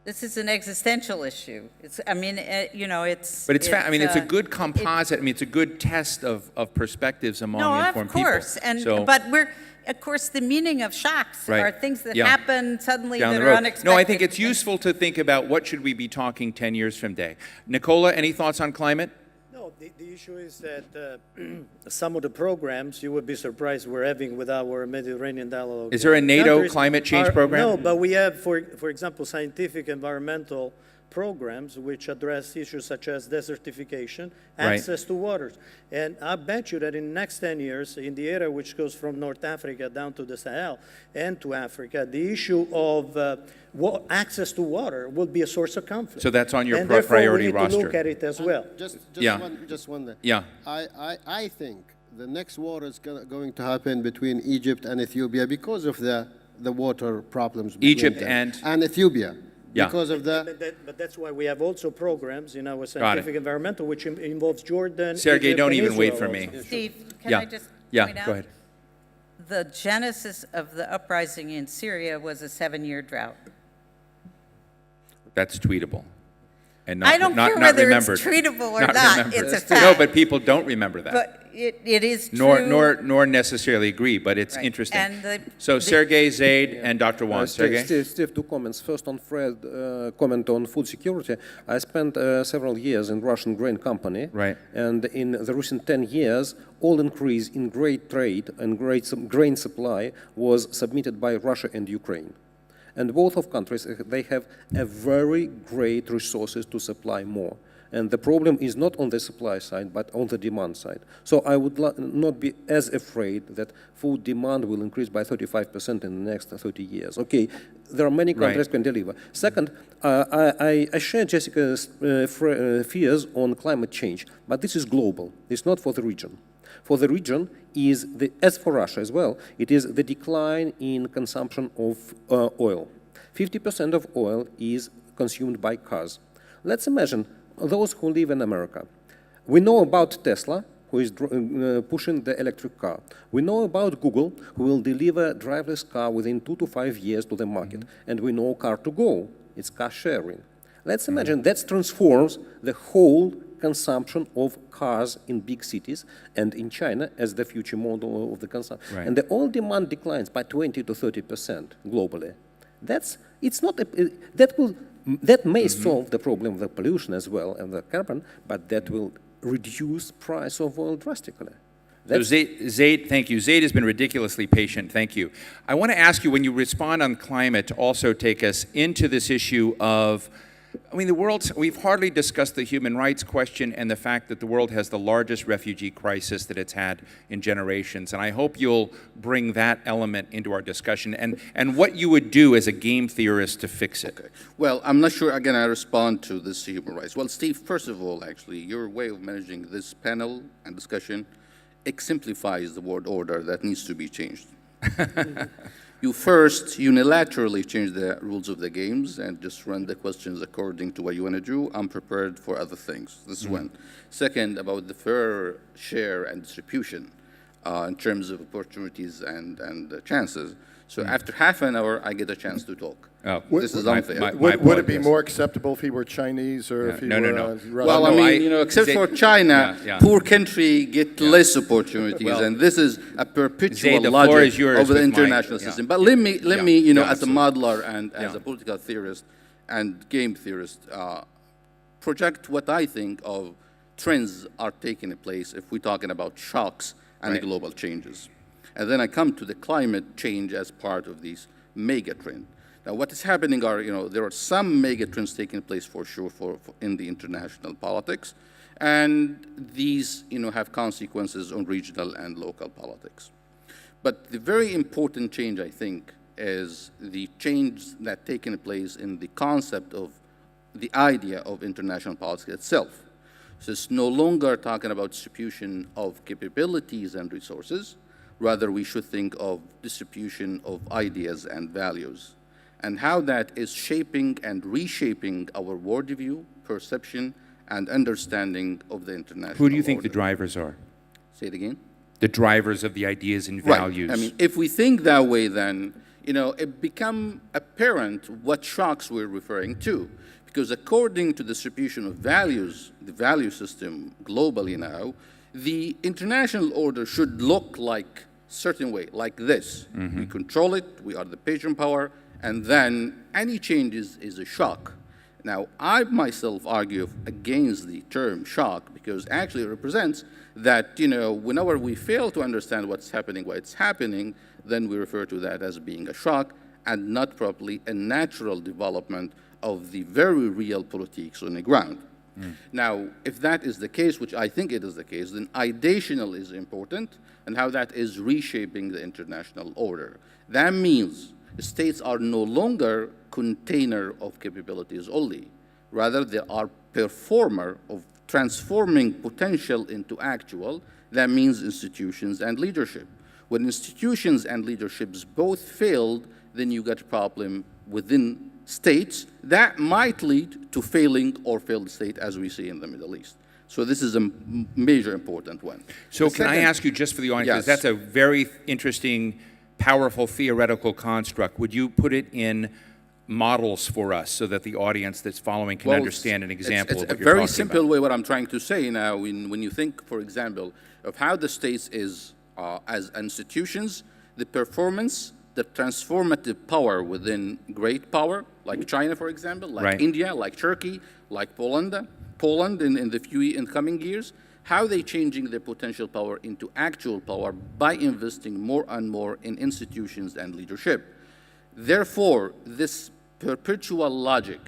This is an existential issue. I mean, you know, it's. But it's a good it- composite. It's a good test of perspectives among No, informed of course, people. but of course, the meaning of shocks Right. are things that Yeah. happen suddenly Down that the are road. unexpected. No, I think it's useful to think about what should we be talking 10 years from today. Nicola, any thoughts on climate? No, the issue is that some of the programs you would be surprised we're having with our Mediterranean dialogue. Is there a NATO countries climate change program? No, but we have, for example, scientific environmental programs which address issues such as desertification, Right. access to waters. And I bet you that in the next 10 years, in the area which goes from North Africa down to the Sahel and to Africa, the issue of access to water will be a source of conflict. So that's on your and therefore, priority we need roster. to look at it as well. Just Yeah. one there. Yeah. I think the next war is going to happen between Egypt and Ethiopia because of the water problems. between Egypt them. and? Ethiopia. Yeah. Because of the. But that's why we have also programs in our scientific environmental, which involves Jordan. Sergey, Egypt, don't and even wait Israel for me. also. Steve, can Yeah. I just Yeah, point out? go ahead. The genesis of the uprising in Syria was a 7-year drought. That's tweetable. And not, I don't not, care not whether remembered. it's treatable or Not not. remembered. It's a fact. No, but people don't remember that. But it is true. Nor necessarily agree, but it's Right. interesting. And So Sergey, Zaid, and Dr. Wang. Sergey? Steve, two comments. First on Fred, comment on food security. I spent several years in Russian grain company. Right. And in the recent 10 years, all increase in grain trade and grain supply was submitted by Russia and Ukraine. And both of countries, they have a very great resources to supply more. And the problem is not on the supply side, but on the demand side. So I would not be as afraid that food demand will increase by 35% in the next 30 years. Okay, there are many countries can deliver. Second, I share Jessica's fears on climate change, but this is global. It's not for the region. For the region is, as for Russia as well, it is the decline in consumption of oil. 50% of oil is consumed by cars. Let's imagine those who live in America. We know about Tesla, who is pushing the electric car. We know about Google, who will deliver driverless car within 2 to 5 years to the market. And we know Car2Go, it's car sharing. Let's imagine that transforms the whole consumption of cars in big cities and in China as the future model of the consumption. Right. And the oil demand declines by 20 to 30% globally. That may solve the problem of the pollution as well and the carbon, but that will reduce price of oil drastically. So Zaid, thank you. Zaid has been ridiculously patient. Thank you. I want to ask you, when you respond on climate, to also take us into this issue of, I mean, we've hardly discussed the human rights question and the fact that the world has the largest refugee crisis that it's had in generations. And I hope you'll bring that element into our discussion and what you would do as a game theorist to fix it. Okay. Well, I'm not sure, again, I respond to this human rights. Well, Steve, first of all, actually, your way of managing this panel and discussion exemplifies the world order that needs to be changed. You first unilaterally change the rules of the games and just run the questions according to what you want to do. I'm prepared for other things. This is one. Second, about the fair share and distribution in terms of opportunities and chances. So after half an hour, I get a chance to talk. Oh, this is unfair. Would it be more acceptable if he were Chinese or if he were Russian? Well, I mean, except for China, poor country get less opportunities, and this is a perpetual logic of the international system. But let me, as a modeler and as a political theorist and game theorist, project what I think of trends are taking place if we're talking about shocks and global changes. And then I come to the climate change as part of these mega trend. Now, what is happening are, there are some mega trends taking place for sure in the international politics, and these, have consequences on regional and local politics. But the very important change, I think, is the change that taking place in the concept of the idea of international politics itself. So it's no longer talking about distribution of capabilities and resources. Rather, we should think of distribution of ideas and values, and how that is shaping and reshaping our worldview, perception, and understanding of the international Who do you think order. the drivers are? Say it again? The drivers of the ideas and values. Right. I mean, if we think that way, then, it becomes apparent what shocks we're referring to. Because according to the distribution of values, the value system globally now, the international order should look like certain way, like this. We control it, we are the patron power, and then any changes is a shock. Now, I myself argue against the term shock because actually it represents that, whenever we fail to understand what's happening, why it's happening, then we refer to that as being a shock and not properly a natural development of the very real politics on the ground. Now, if that is the case, which I think it is the case, then ideational is important and how that is reshaping the international order. That means states are no longer container of capabilities only. Rather, they are performer of transforming potential into actual. That means institutions and leadership. When institutions and leaderships both failed, then you get a problem within states that might lead to failing or failed state, as we see in the Middle East. So this is a major important one. So can I ask you, just for the audience, because that's a very interesting, powerful theoretical construct. Would you put it in models for us so that the audience that's following can understand an example of what you're talking about? It's a very simple way what I'm trying to say now. When you think, for example, of how the states is, as institutions, the performance, the transformative power within great power, like China, for example, like India, like Turkey, like Poland in the coming years, how they changing their potential power into actual power by investing more and more in institutions and leadership. Therefore, this perpetual logic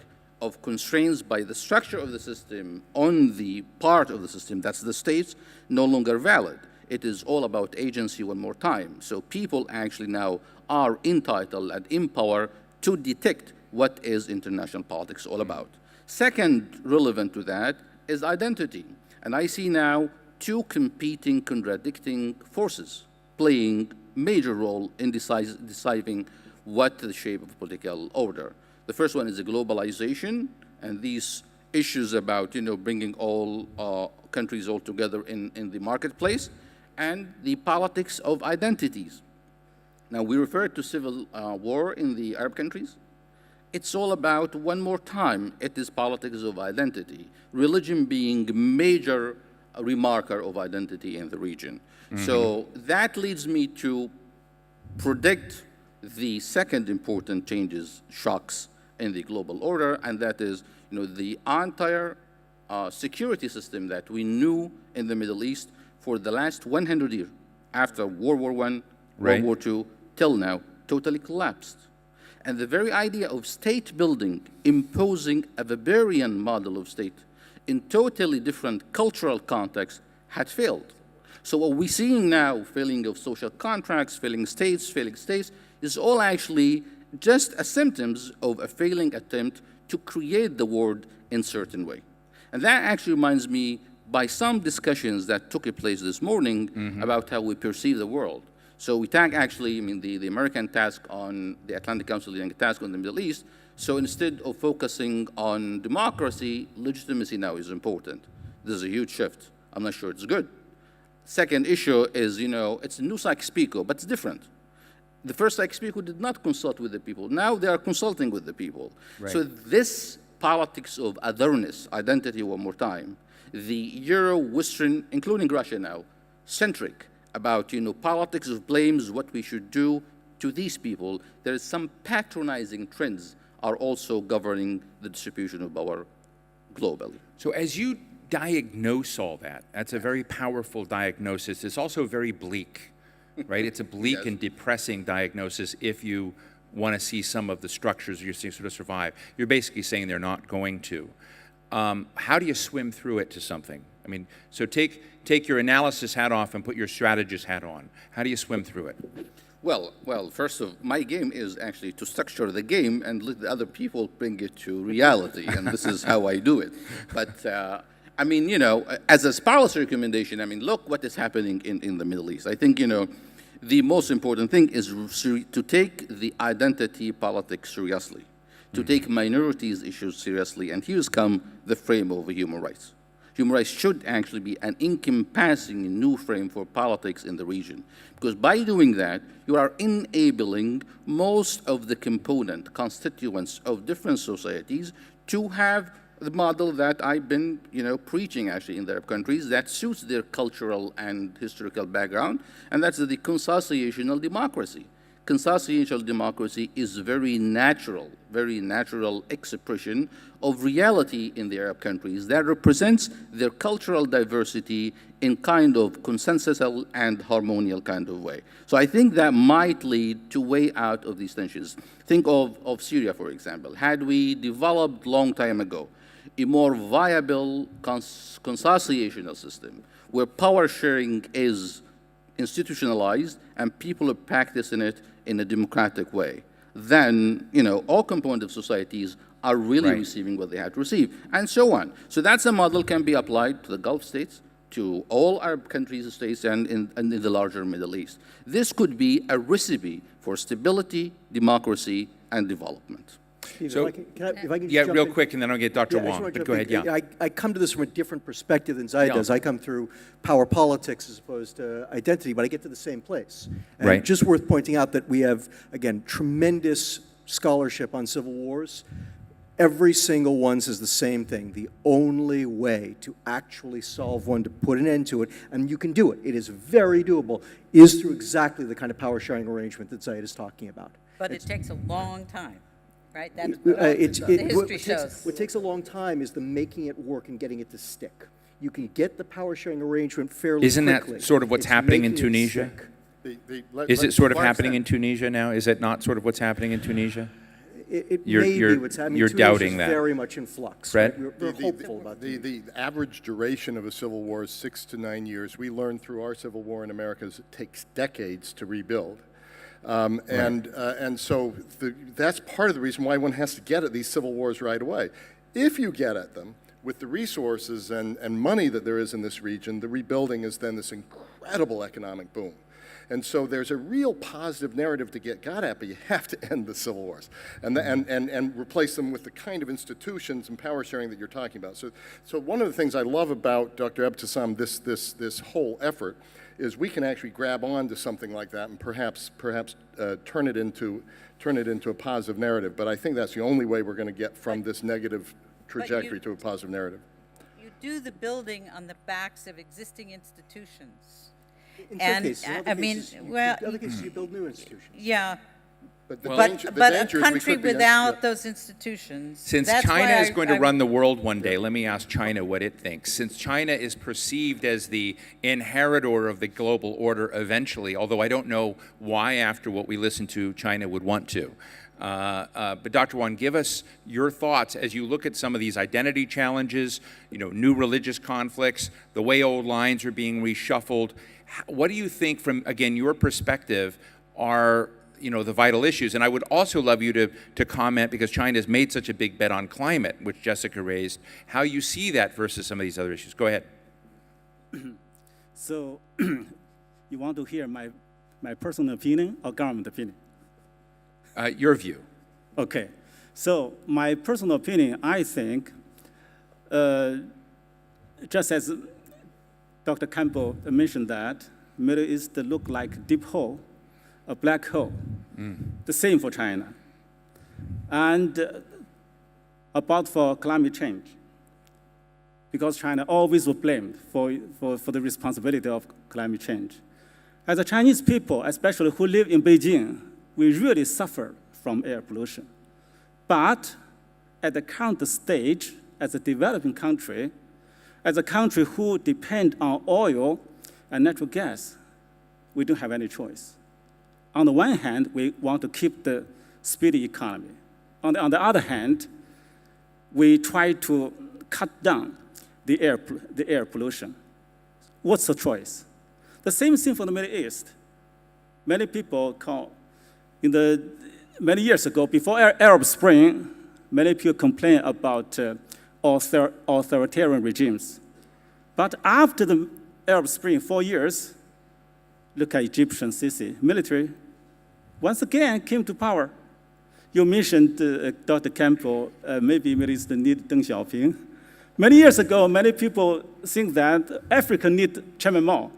of constraints by the structure of the system on the part of the system, that's the states, no longer valid. It is all about agency one more time. So people actually now are entitled and in power to detect what is international politics all about. Second, relevant to that, is identity. And I see now two competing, contradicting forces playing major role in deciding what the shape of political order. The first one is the globalization, and these issues about bringing all countries all together in the marketplace, and the politics of identities. Now, we refer to civil war in the Arab countries. It's all about, one more time, it is politics of identity, religion being a major remarker of identity in the region. So that leads me to predict the second important changes, shocks in the global order, and that is the entire security system that we knew in the Middle East for the last 100 years, after World War I, World War II, till now, totally collapsed. And the very idea of state building, imposing a barbarian model of state in totally different cultural contexts, had failed. So what we're seeing now, failing of social contracts, failing states, is all actually just a symptoms of a failing attempt to create the world in certain way. And that actually reminds me by some discussions that took place this morning about how we perceive the world. So we tag actually, I mean, the American task on the Atlantic Council leading a task on the Middle East. So instead of focusing on democracy, legitimacy now is important. This is a huge shift. I'm not sure it's good. Second issue is, you know, it's a new Sykes-Picot, but it's different. The first Sykes-Picot did not consult with the people. Now they are consulting with the people. Right. So this politics of otherness, identity one more time, the Euro-Western, including Russia now, centric about, you know, politics of blames, what we should do to these people. There is some patronizing trends are also governing the distribution of power globally. So as you diagnose all that, that's a very powerful diagnosis. It's also very bleak, right? It's a bleak Yes. and depressing diagnosis if you want to see some of the structures you're seeing sort of survive. You're basically saying they're not going to. How do you swim through it to something? I mean, so take your analysis hat off and put your strategist hat on. How do you swim through it? Well, first of my game is actually to structure the game and let the other people bring it to reality, and this is how I do it. But I mean, you know, as a policy recommendation, I mean, look what is happening in the Middle East. I think, you know, the most important thing is to take the identity politics seriously, to take minorities issues seriously, and here's come the frame of human rights. Human rights should actually be an encompassing new frame for politics in the region. Because by doing that, you are enabling most of the constituents of different societies to have the model that I've been, you know, preaching actually in the Arab countries that suits their cultural and historical background, and that's the consociational democracy. Consociational democracy is very natural expression of reality in the Arab countries that represents their cultural diversity in kind of consensual and harmonial kind of way. So I think that might lead to way out of these tensions. Think of Syria, for example. Had we developed long time ago a more viable consociational system where power sharing is institutionalized and people are practicing it in a democratic way, then, you know, all components of societies are really receiving what they have to receive, and so on. So that's a model can be applied to the Gulf states, to all Arab countries, states, and in the larger Middle East. This could be a recipe for stability, democracy, and development. So, if I can just yeah, jump real in. quick, and then I'll get Dr. I just Wang, wanna but jump go in. ahead, yeah. I come to this from a different perspective than Zaid Yeah. does. I come through power politics as opposed to identity, but I get to the same place. And Right. just worth pointing out that we have, again, tremendous scholarship on civil wars. Every single one says the same thing. The only way to actually solve one, to put an end to it, and you can do it, it is very doable, is through exactly the kind of power sharing arrangement that Zaid is talking about. But it takes a long time, right? That's The history shows. What takes a long time is the making it work and getting it to stick. You can get the power sharing arrangement fairly Isn't quickly. that sort of what's It's happening in making it Tunisia? stick. Is it sort of happening in Tunisia now? Is it not sort of what's happening in Tunisia? It You're- may you're- be what's happening. you're Tunisia's doubting that. very much in flux. Fred? Right? We're hopeful about that. The average duration of a civil war is 6 to 9 years. We learned through our civil war in America is it takes decades to rebuild. And so that's part of the reason why one has to get at these civil wars right away. If you get at them with the resources and money that there is in this region, the rebuilding is then this incredible economic boom. And so there's a real positive narrative to get got at, but you have to end the civil wars and replace them with the kind of institutions and power sharing that you're talking about. So one of the things I love about Dr. Ebtissam, this whole effort, is we can actually grab on to something like that and perhaps turn it into a positive narrative. But I think that's the only way we're going to get from this negative trajectory to a positive narrative. You do the building on the backs of existing institutions. In some And, cases, in other I mean, cases, well, in other cases, you build new institutions. Yeah, But the but danger, the a danger is we country could be without those institutions. Since that's why China is I- going to I- run the world one day, let me ask China what it thinks. Since China is perceived as the inheritor of the global order eventually, although I don't know why after what we listened to, China would want to. But Dr. Wang, give us your thoughts as you look at some of these identity challenges, you know, new religious conflicts, the way old lines are being reshuffled. What do you think from, again, your perspective are, you know, the vital issues? And I would also love you to comment, because China has made such a big bet on climate, which Jessica raised, how you see that versus some of these other issues. Go ahead. So you want to hear my My personal opinion or government opinion? Your view. Okay. So my personal opinion, I think, just as Dr. Campbell mentioned that, Middle East look like a deep hole, a black hole. The same for China. And about for climate change, because China always was blamed for the responsibility of climate change. As a Chinese people, especially who live in Beijing, we really suffer from air pollution. But at the current stage, as a developing country, as a country who depend on oil and natural gas, we don't have any choice. On the one hand, we want to keep the speedy economy. On the other hand, we try to cut down the air pollution. What's the choice? The same thing for the Middle East. Many people call, many years ago, before Arab Spring, many people complain about authoritarian regimes. But after the Arab Spring, 4 years, look at Egyptian Sisi, military, once again came to power. You mentioned Dr. Campbell, maybe Middle East need Deng Xiaoping. Many years ago, many people think that Africa need Chairman Mao.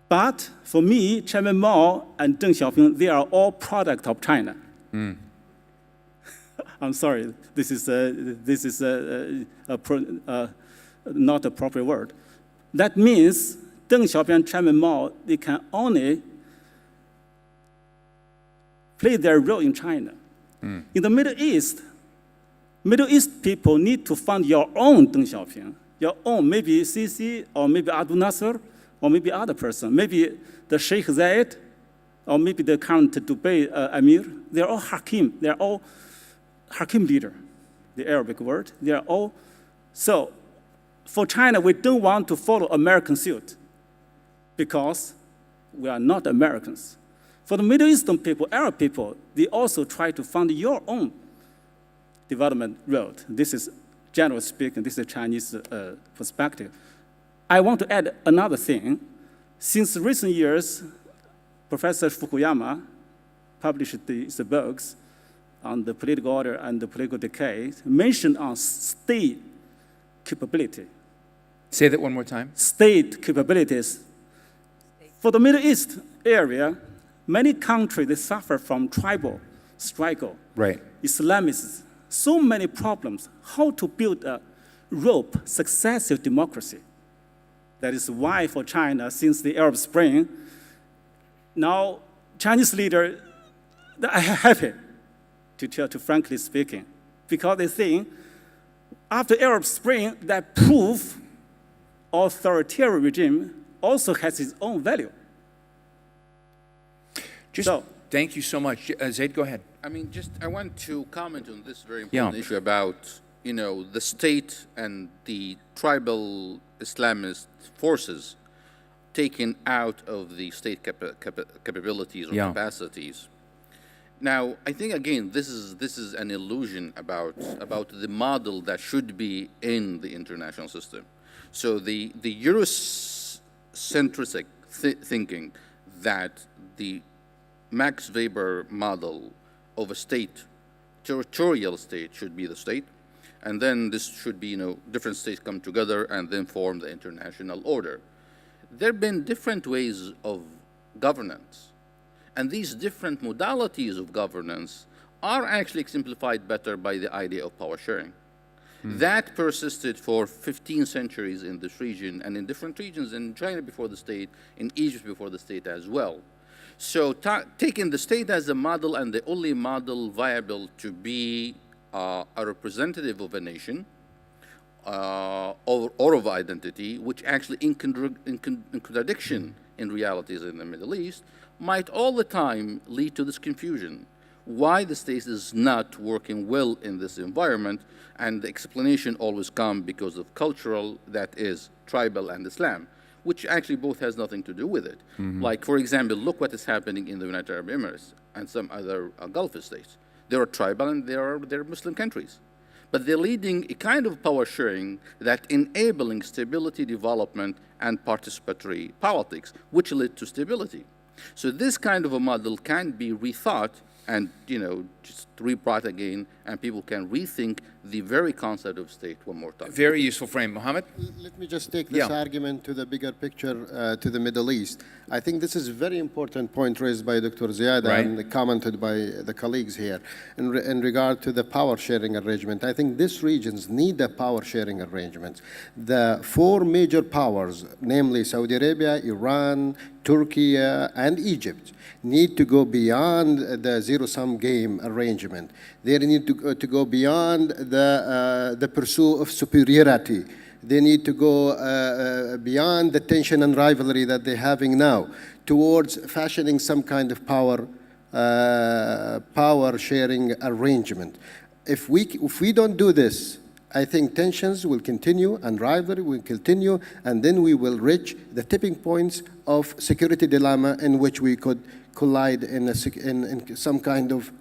But for me, Chairman Mao and Deng Xiaoping, they are all product of China. I'm sorry, this is not a proper word. That means Deng Xiaoping and Chairman Mao, they can only play their role in China. In the Middle East people need to find your own Deng Xiaoping, your own, maybe Sisi, or maybe Abdul Nasser, or maybe other person, maybe the Sheikh Zayed, or maybe the current Dubai Emir. They're all Hakim. They're all Hakim leader, the Arabic word. They are all. So for China, we don't want to follow American suit because we are not Americans. For the Middle Eastern people, Arab people, they also try to find your own development road. This is, generally speaking, this is a Chinese perspective. I want to add another thing. Since recent years, Professor Fukuyama published these books on the political order and the political decay, mentioned on state capability. Say that one more time. State capabilities. For the Middle East area, many countries, they suffer from tribal struggle, Right. Islamism, so many problems. How to build a rope, successive democracy. That is why for China, since the Arab Spring, now Chinese leaders are happy, to frankly speaking, because they think after Arab Spring, that proof authoritarian regime also has its own value. Thank you so much. Zaid, go ahead. I mean, I want to comment on this very important issue about, the state and the tribal Islamist forces taken out of the state capabilities or capacities. Now, I think again, this is an illusion about the model that should be in the international system. So the Eurocentric thinking that the Max Weber model of a state, territorial state, should be the state, and then this should be, different states come together and then form the international order. There have been different ways of governance, and these different modalities of governance are actually exemplified better by the idea of power sharing. That persisted for 15 centuries in this region and in different regions, in China before the state, in Egypt before the state as well. So taking the state as a model and the only model viable to be a representative of a nation or of identity, which actually in contradiction in realities in the Middle East, might all the time lead to this confusion. Why the state is not working well in this environment, and the explanation always comes because of cultural, that is, tribal and Islam, which actually both has nothing to do with it. Like, for example, look what is happening in the United Arab Emirates and some other Gulf states. They are tribal and they're Muslim countries. But they're leading a kind of power sharing that enabling stability, development, and participatory politics, which led to stability. So this kind of a model can be rethought and, just rebrought again, and people can rethink the very concept of state one more time. Very useful frame. Mohammed? Let me just take this argument to the bigger picture, to the Middle East. I think this is a very important point raised by Dr. Ziad and commented by the colleagues here in regard to the power sharing arrangement. I think these regions need a power sharing arrangement. The four major powers, namely Saudi Arabia, Iran, Turkey, and Egypt, need to go beyond the zero-sum game arrangement. They need to go beyond the pursuit of superiority. They need to go beyond the tension and rivalry that they're having now towards fashioning some kind of power sharing arrangement. If we don't do this, I think tensions will continue and rivalry will continue, and then we will reach the tipping points of security dilemma in which we could collide in some kind of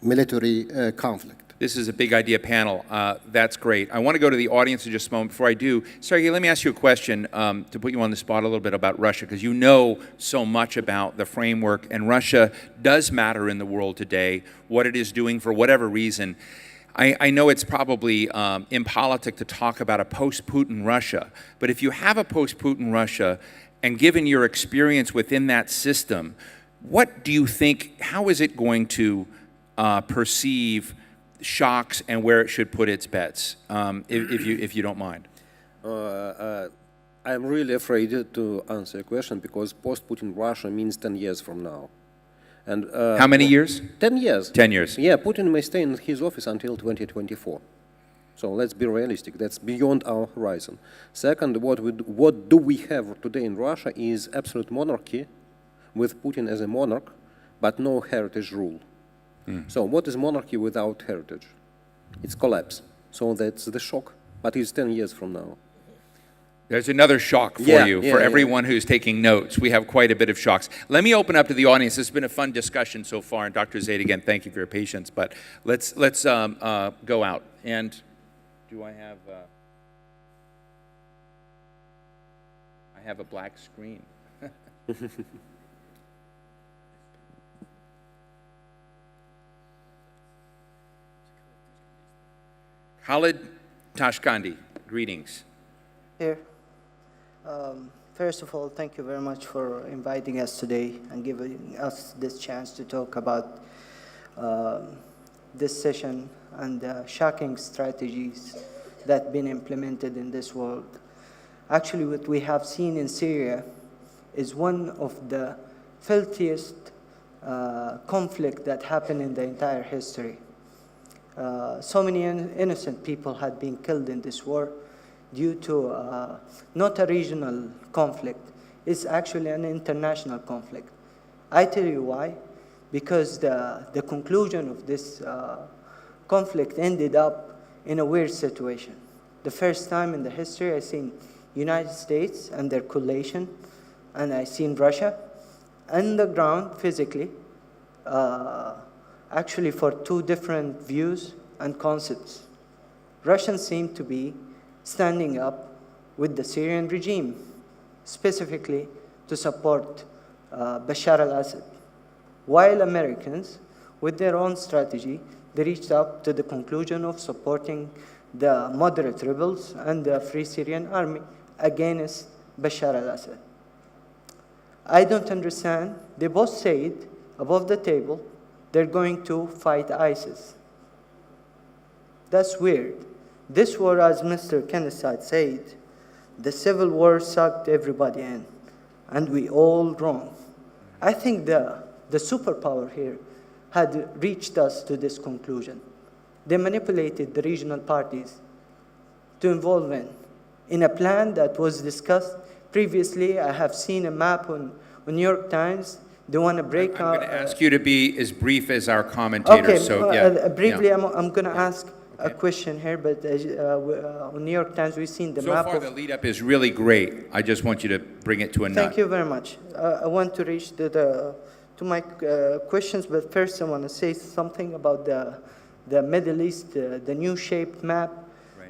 military conflict. This is a big idea panel. That's great. I want to go to the audience in just a moment. Before I do, Sergey, let me ask you a question to put you on the spot a little bit about Russia, because you know so much about the framework, and Russia does matter in the world today, what it is doing for whatever reason. I know it's probably impolitic to talk about a post-Putin Russia, but if you have a post-Putin Russia, and given your experience within that system, what do you think, how is it going to perceive shocks and where it should put its bets, if you don't mind? I'm really afraid to answer your question because post-Putin Russia means 10 years from now. And how many years? 10 years. 10 years. Yeah, Putin may stay in his office until 2024. So let's be realistic. That's beyond our horizon. Second, what do we have today in Russia is absolute monarchy with Putin as a monarch, but no heritage rule. So what is monarchy without heritage? It's collapse. So that's the shock, but it's 10 years from now. There's another shock for you, for everyone who's taking notes. We have quite a bit of shocks. Let me open up to the audience. This has been a fun discussion so far, and Dr. Zaid, again, thank you for your patience. But let's go out. And do I have? I have a black screen. Khalid Tashkandi, greetings. Here. First of all, thank you very much for inviting us today and giving us this chance to talk about this session and the shocking strategies that have been implemented in this world. Actually, what we have seen in Syria is one of the filthiest conflict that happened in the entire history. So many innocent people had been killed in this war due to not a regional conflict. It's actually an international conflict. I tell you why. Because the conclusion of this conflict ended up in a weird situation. The first time in the history I seen United States and their coalition, and I seen Russia on the ground physically, actually for two different views and concepts. Russians seem to be standing up with the Syrian regime, specifically to support Bashar al-Assad, while Americans, with their own strategy, they reached up to the conclusion of supporting the moderate rebels and the Free Syrian Army against Bashar al-Assad. I don't understand. They both said above the table they're going to fight ISIS. That's weird. This war, as Mr. Kenneth said, the civil war sucked everybody in, and we all wrong. I think the superpower here had reached us to this conclusion. They manipulated the regional parties to involve in a plan that was discussed previously. I have seen a map on New York Times. They want to break out. I'm going to ask you to be as brief as our commentators. Okay, so, yeah, briefly, I'm going to ask a question here, but on New York Times, we've seen the map. So far, the lead-up is really great. I just want you to bring it to a nut. Thank you very much. I want to reach to my questions, but first I want to say something about the Middle East, the new shaped map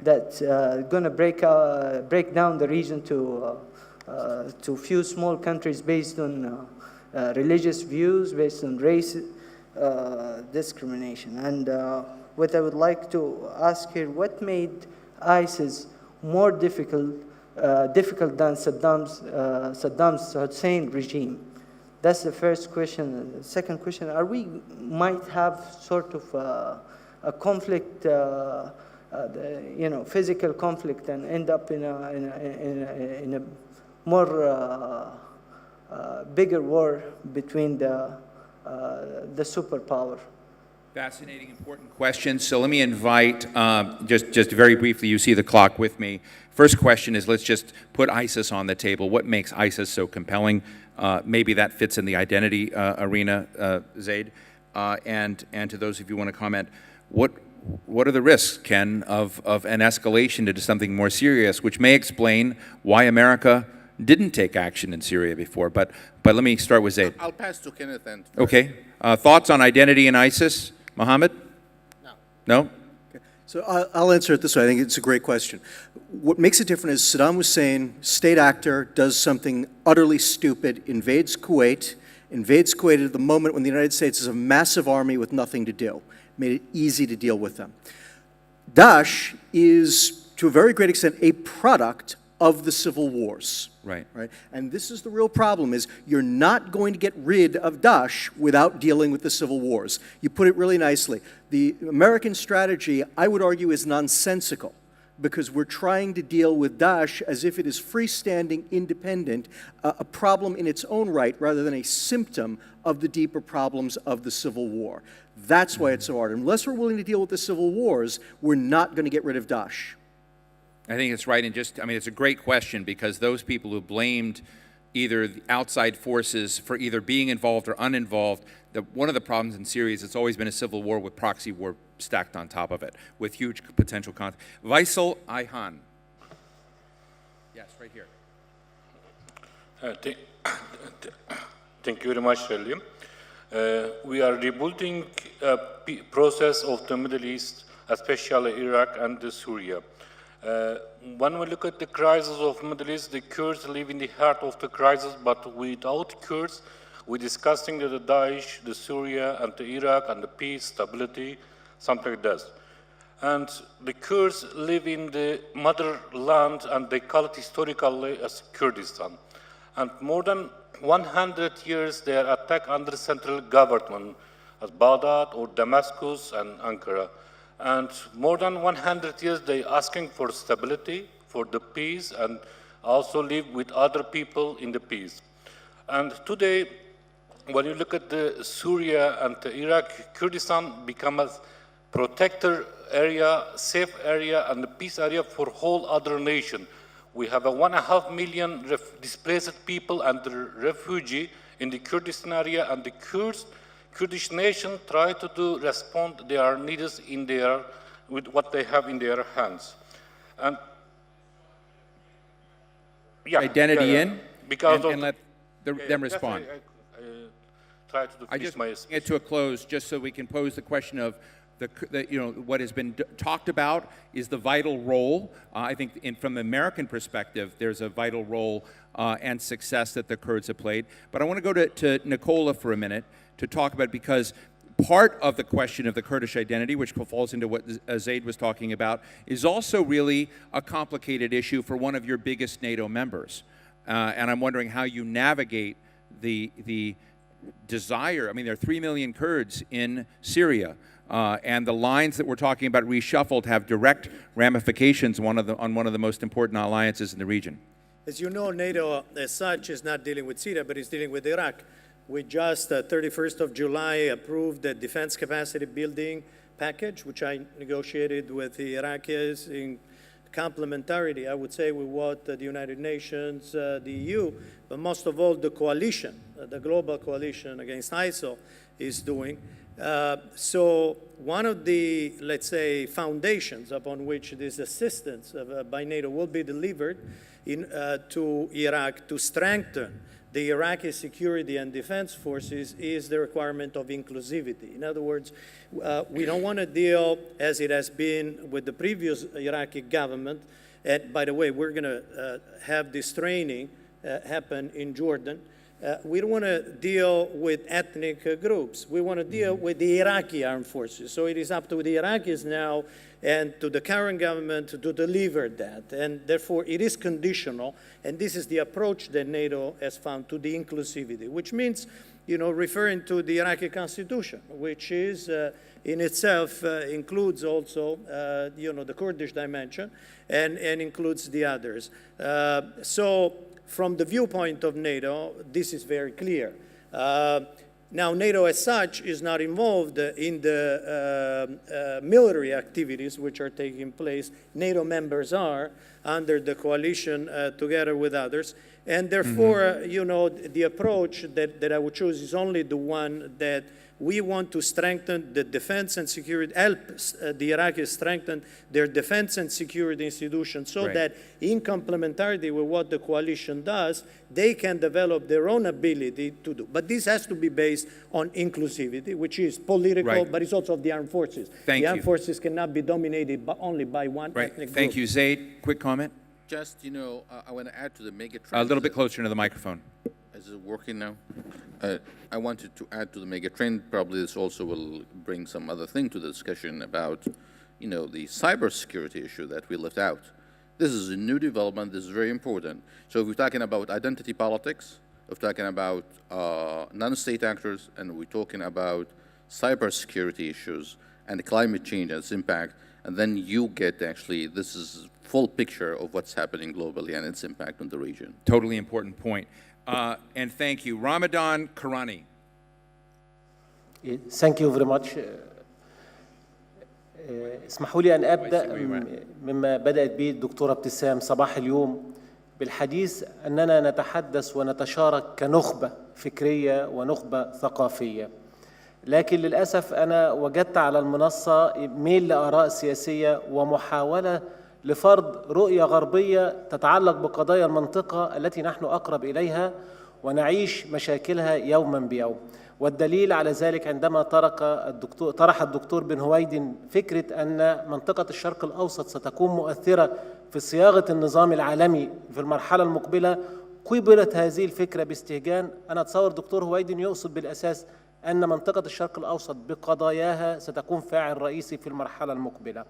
that's going to break down the region to few small countries based on religious views, based on race discrimination. And what I would like to ask here, what made ISIS more difficult than Saddam's Hussein regime? That's the first question. The second question, are we might have sort of a conflict, physical conflict, and end up in a more bigger war between the superpower? Fascinating, important questions. So let me invite, just very briefly, you see the clock with me. First question is, let's just put ISIS on the table. What makes ISIS so compelling? Maybe that fits in the identity arena, Zaid. And to those of you who want to comment, what are the risks, Ken, of an escalation into something more serious, which may explain why America didn't take action in Syria before? But let me start with Zaid. I'll pass to Kenneth then. Okay. Thoughts on identity in ISIS? Mohammed? No. No? Okay. So I'll answer it this way. I think it's a great question. What makes it different is Saddam Hussein, state actor, does something utterly stupid, invades Kuwait at the moment when the United States has a massive army with nothing to do. Made it easy to deal with them. Daesh is, to a very great extent, a product of the civil wars. Right. And this is the real problem, is you're not going to get rid of Daesh without dealing with the civil wars. You put it really nicely. The American strategy, I would argue, is nonsensical, because we're trying to deal with Daesh as if it is freestanding, independent, a problem in its own right, rather than a symptom of the deeper problems of the civil war. That's why it's so hard. Unless we're willing to deal with the civil wars, we're not going to get rid of Daesh. I think it's right, and it's a great question, because those people who blamed either the outside forces for either being involved or uninvolved, one of the problems in Syria is it's always been a civil war with proxy war stacked on top of it, with huge potential conflict. Faisal Ayhan. Yes, right here. Thank you very much, Shirley. We are rebuilding a process of the Middle East, especially Iraq and Syria. When we look at the crisis of Middle East, the Kurds live in the heart of the crisis, but without Kurds, we're discussing the Daesh, the Syria, and the Iraq, and the peace, stability, something like that. And the Kurds live in the motherland, and they call it historically as Kurdistan. And more than 100 years, they are attacked under central government, as Baghdad or Damascus and Ankara. And more than 100 years, they asking for stability, for the peace, and also live with other people in the peace. And today, when you look at the Syria and the Iraq, Kurdistan become a protector area, safe area, and a peace area for whole other nation. We have a 1.5 million displaced people and refugee in the Kurdistan area, and the Kurdish nation try to respond their needs in their, with what they have in their hands. And yeah, identity in, because and let them respond. I try to I just my get to a close, just so we can pose the question of what has been talked about is the vital role. I think from the American perspective, there's a vital role and success that the Kurds have played. But I want to go to Nicola for a minute to talk about, because part of the question of the Kurdish identity, which falls into what Zaid was talking about, is also really a complicated issue for one of your biggest NATO members. And I'm wondering how you navigate the desire. I mean, there are 3 million Kurds in Syria. And the lines that we're talking about reshuffled have direct ramifications on one of the most important alliances in the region. As you know, NATO as such is not dealing with Syria, but it's dealing with Iraq. We just, 31st of July, approved the defense capacity building package, which I negotiated with the Iraqis in complementarity, I would say, with what the United Nations, the EU, but most of all the coalition, the global coalition against ISIL is doing. So one of the, let's say, foundations upon which this assistance by NATO will be delivered to Iraq to strengthen the Iraqi security and defense forces is the requirement of inclusivity. In other words, we don't want to deal, as it has been with the previous Iraqi government. And by the way, we're going to have this training happen in Jordan. we don't want to deal with ethnic groups. We want to deal with the Iraqi armed forces. So it is up to the Iraqis now and to the current government to deliver that. And therefore, it is conditional. And this is the approach that NATO has found to the inclusivity, which means, referring to the Iraqi constitution, which is in itself includes also, the Kurdish dimension and includes the others. So from the viewpoint of NATO, this is very clear. Now, NATO as such is not involved in the military activities which are taking place. NATO members are under the coalition together with others. And therefore, the approach that I would choose is only the one that we want to strengthen the defense and security, help the Iraqis strengthen their defense and security institutions so that in complementarity with what the coalition does, they can develop their own ability to do. But this has to be based on inclusivity, which is political, but it's also of the armed forces. The armed forces cannot be dominated only by one ethnic group. Thank you. Zaid, quick comment? Just, I want to add to the megatrends. A little bit closer to the microphone. Is it working now? I wanted to add to the megatrend. Probably this also will bring some other thing to the discussion about, the cybersecurity issue that we left out. This is a new development. This is very important. So if we're talking about identity politics, if we're talking about non-state actors, and we're talking about cybersecurity issues and climate change and its impact, and then you get actually, this is full picture of what's happening globally and its impact on the region. Totally important point. And thank you. Ramadan Karani. Thank you very much. اسمحوا لي أن أبدأ مما بدأت به الدكتورة ابتسام صباح اليوم بالحديث أننا نتحدث ونتشارك كنخبة فكرية ونخبة ثقافية. لكن للأسف أنا وجدت على المنصة ميل لآراء سياسية ومحاولة لفرض رؤية غربية تتعلق بقضايا المنطقة التي نحن أقرب إليها ونعيش مشاكلها يوما بيوم. والدليل على ذلك عندما طرح الدكتور بن هويدن فكرة أن منطقة الشرق الأوسط ستكون مؤثرة في صياغة النظام العالمي في المرحلة المقبلة، قبلت هذه الفكرة باستهجان. أنا أتصور دكتور هويدن يقصد بالأساس أن منطقة الشرق الأوسط بقضاياها ستكون فاعل رئيسي في المرحلة المقبلة.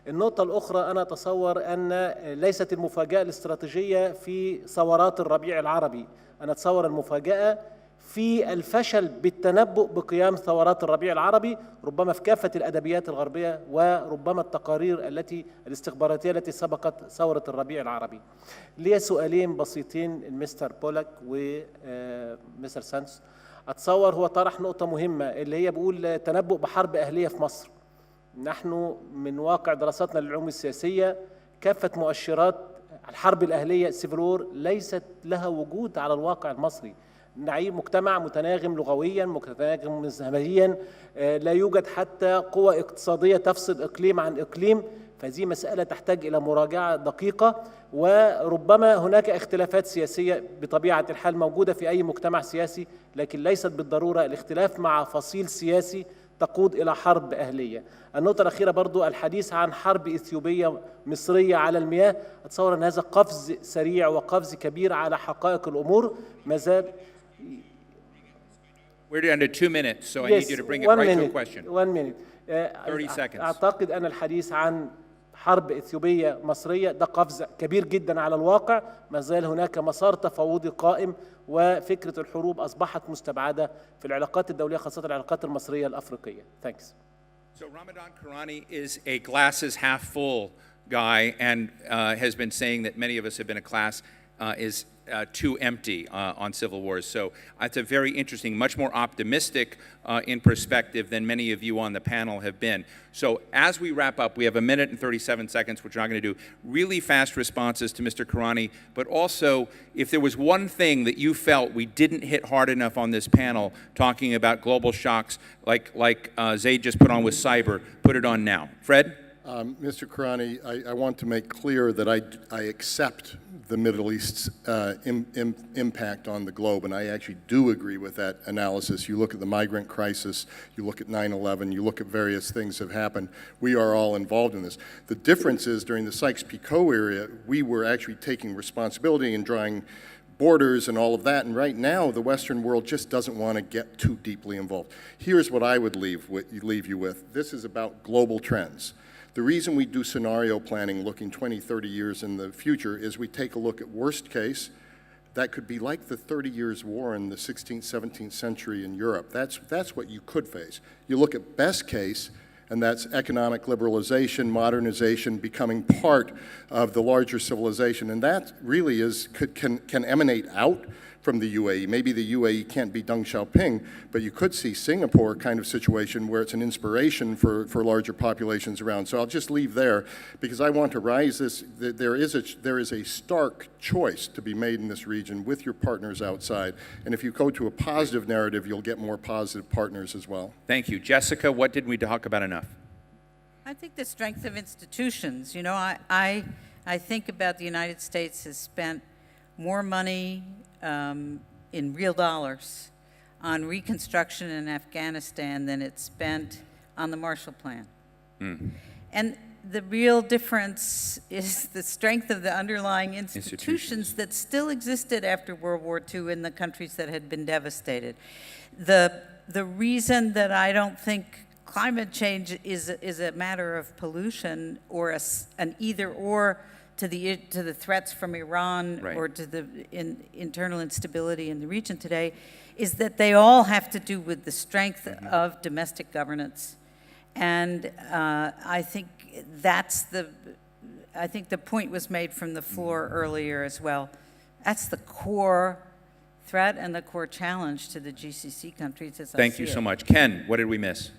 النقطة الأخرى أنا أتصور أن ليست المفاجأة الاستراتيجية في ثورات الربيع العربي، أنا أتصور المفاجأة في الفشل بالتنبؤ بقيام ثورات الربيع العربي، ربما في كافة الأدبيات الغربية وربما التقارير الاستخباراتية التي سبقت ثورة الربيع العربي. لي سؤالين بسيطين المستر بولاك ومستر سانتس. أتصور هو طرح نقطة مهمة اللي هي بيقول تنبؤ بحرب أهلية في مصر. نحن من واقع دراستنا للعلوم السياسية كافة مؤشرات الحرب الأهلية سيفل وور ليست لها وجود على الواقع المصري. نعيب مجتمع متناغم لغويا، متناغم مذهبيا، لا يوجد حتى قوى اقتصادية تفصل إقليم عن إقليم، فهذه مسألة تحتاج إلى مراجعة دقيقة. وربما هناك اختلافات سياسية بطبيعة الحال موجودة في أي مجتمع سياسي، لكن ليست بالضرورة الاختلاف مع فصيل سياسي تقود إلى حرب أهلية. النقطة الأخيرة برضو الحديث عن حرب إثيوبية مصرية على المياه، أتصور أن هذا قفز سريع وقفز كبير على حقائق الأمور ما زال. We're under 2 minutes, so I need you to bring it right to a question. 1 minute. 30 seconds. أعتقد أن الحديث عن حرب إثيوبية مصرية ده قفز كبير جدا على الواقع، ما زال هناك مسار تفاوضي قائم وفكرة الحروب أصبحت مستبعدة في العلاقات الدولية خاصة العلاقات المصرية الأفريقية. Thanks. So Ramadan Karani is a glasses half full guy and has been saying that many of us have been a class is too empty on civil wars. So it's a very interesting, much more optimistic in perspective than many of you on the panel have been. So as we wrap up, we have 1 minute and 37 seconds, which we're not going to do. Really fast responses to Mr. Karani, but also if there was one thing that you felt we didn't hit hard enough on this panel talking about global shocks like Zaid just put on with cyber, put it on now. Fred? Mr. Karani, I want to make clear that I accept the Middle East's impact on the globe, and I actually do agree with that analysis. You look at the migrant crisis, you look at 9/11, you look at various things that have happened. We are all involved in this. The difference is during the Sykes-Picot era, we were actually taking responsibility and drawing borders and all of that, and right now the Western world just doesn't want to get too deeply involved. Here's what I would leave you with. This is about global trends. The reason we do scenario planning looking 20, 30 years in the future is we take a look at worst case. That could be like the 30 Years' War in the 16th, 17th century in Europe. That's what you could face. You look at best case, and that's economic liberalization, modernization, becoming part of the larger civilization. And that really can emanate out from the UAE. Maybe the UAE can't be Deng Xiaoping, but you could see Singapore kind of situation where it's an inspiration for larger populations around. So I'll just leave there because I want to rise this. There is a stark choice to be made in this region with your partners outside. And if you go to a positive narrative, you'll get more positive partners as well. Thank you. Jessica, what didn't we talk about enough? I think the strength of institutions. You know, I think about the United States has spent more money in real dollars on reconstruction in Afghanistan than it spent on the Marshall Plan. And the real difference is the strength of the underlying institutions that still existed after World War II in the countries that had been devastated. The reason that I don't think climate change is a matter of pollution or an either-or to the threats from Iran or to the internal instability in the region today, is that they all have to do with the strength of domestic governance. And I think the point was made from the floor earlier as well. That's the core threat and the core challenge to the GCC countries as I see it. Thank you so much. Ken, what did we miss?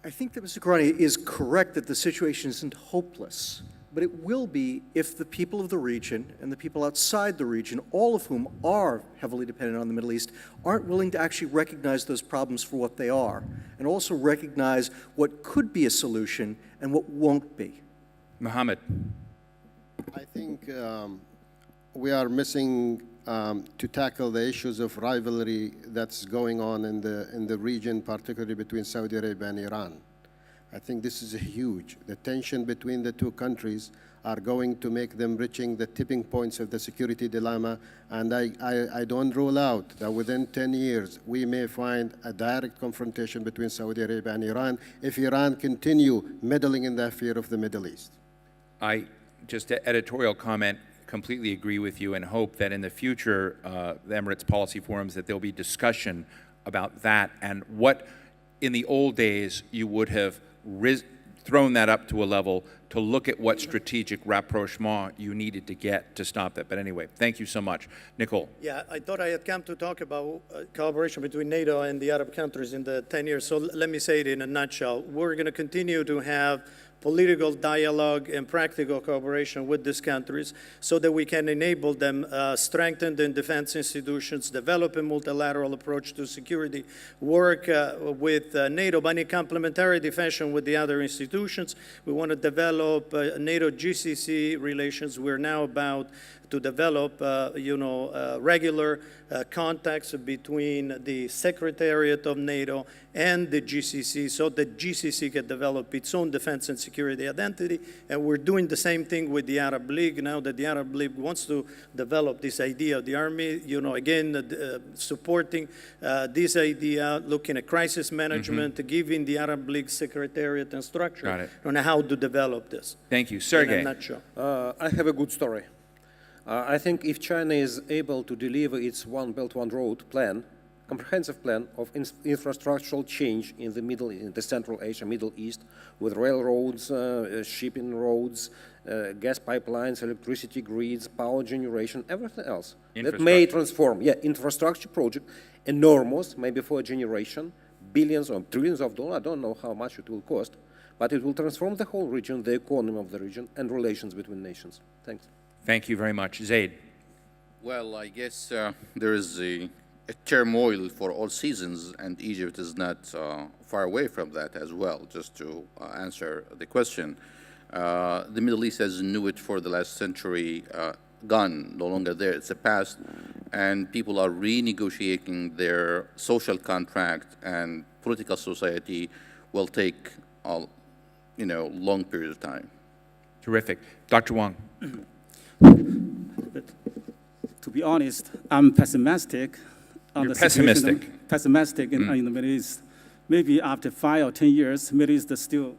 I think that Mr. Karani is correct that the situation isn't hopeless, but it will be if the people of the region and the people outside the region, all of whom are heavily dependent on the Middle East, aren't willing to actually recognize those problems for what they are, and also recognize what could be a solution and what won't be. Mohammed. I think we are missing to tackle the issues of rivalry that's going on in the region, particularly between Saudi Arabia and Iran. I think this is huge. The tension between the two countries are going to make them reaching the tipping points of the security dilemma, and I don't rule out that within 10 years we may find a direct confrontation between Saudi Arabia and Iran if Iran continue meddling in the affair of the Middle East. I just editorial comment, completely agree with you and hope that in the future, the Emirates policy forums, that there'll be discussion about that and what in the old days you would have thrown that up to a level to look at what strategic rapprochement you needed to get to stop that. But anyway, thank you so much. Nicole. Yeah, I thought I had come to talk about cooperation between NATO and the Arab countries in the 10 years. So let me say it in a nutshell. We're going to continue to have political dialogue and practical cooperation with these countries so that we can enable them strengthen the defense institutions, develop a multilateral approach to security, work with NATO, but in complementarity fashion with the other institutions. We want to develop NATO-GCC relations. We're now about to develop, regular contacts between the Secretariat of NATO and the GCC so that GCC can develop its own defense and security identity. And we're doing the same thing with the Arab League now that the Arab League wants to develop this idea of the army, supporting this idea, looking at crisis management, giving the Arab League Secretariat and structure on how to develop this. Thank you. Sergey. In a nutshell. I have a good story. I think if China is able to deliver its One Belt, One Road plan, comprehensive plan of infrastructural change in the Central Asia, Middle East, with railroads, shipping roads, gas pipelines, electricity grids, power generation, everything else, that may transform, infrastructure project, enormous, maybe for a generation, billions or trillions of dollars, I don't know how much it will cost, but it will transform the whole region, the economy of the region, and relations between nations. Thanks. Thank you very much. Zaid. Well, I guess there is a turmoil for all seasons, and Egypt is not far away from that as well, just to answer the question. The Middle East, as knew it for the last century, gone, no longer there. It's a past, and people are renegotiating their social contract, and political society will take a long period of time. Terrific. Dr. Wang. to be honest, I'm pessimistic on You're the situation. pessimistic. In the Middle East. Maybe after 5 or 10 years, Middle East still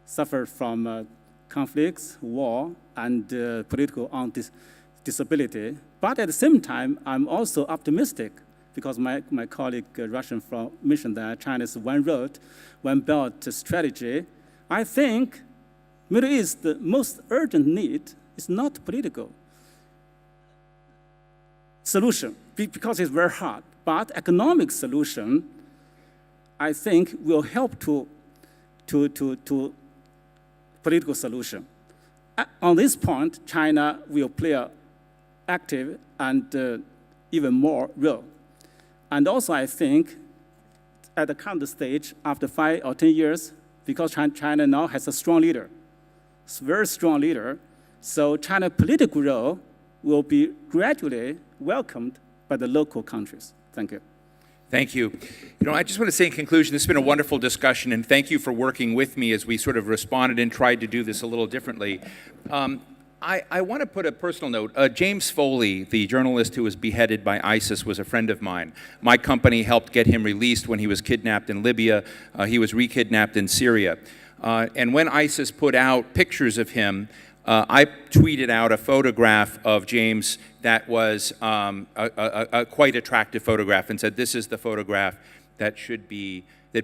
suffer from conflicts, war, and political disability. But at the same time, I'm also optimistic because my colleague Russian mentioned that China's one road, one belt strategy. I think Middle East, the most urgent need is not political solution because it's very hard, but economic solution, I think, will help to political solution. On this point, China will play an active and even more role. And also, I think, at the current stage, after 5 or 10 years, because China now has a strong leader, it's a very strong leader, so China's political role will be gradually welcomed by the local countries. Thank you. Thank you. You know, I just want to say in conclusion, this has been a wonderful discussion, and thank you for working with me as we sort of responded and tried to do this a little differently. I want to put a personal note. James Foley, the journalist who was beheaded by ISIS, was a friend of mine. My company helped get him released when he was kidnapped in Libya. He was re-kidnapped in Syria. And when ISIS put out pictures of him, I tweeted out a photograph of James that was a quite attractive photograph and said, this is the photograph that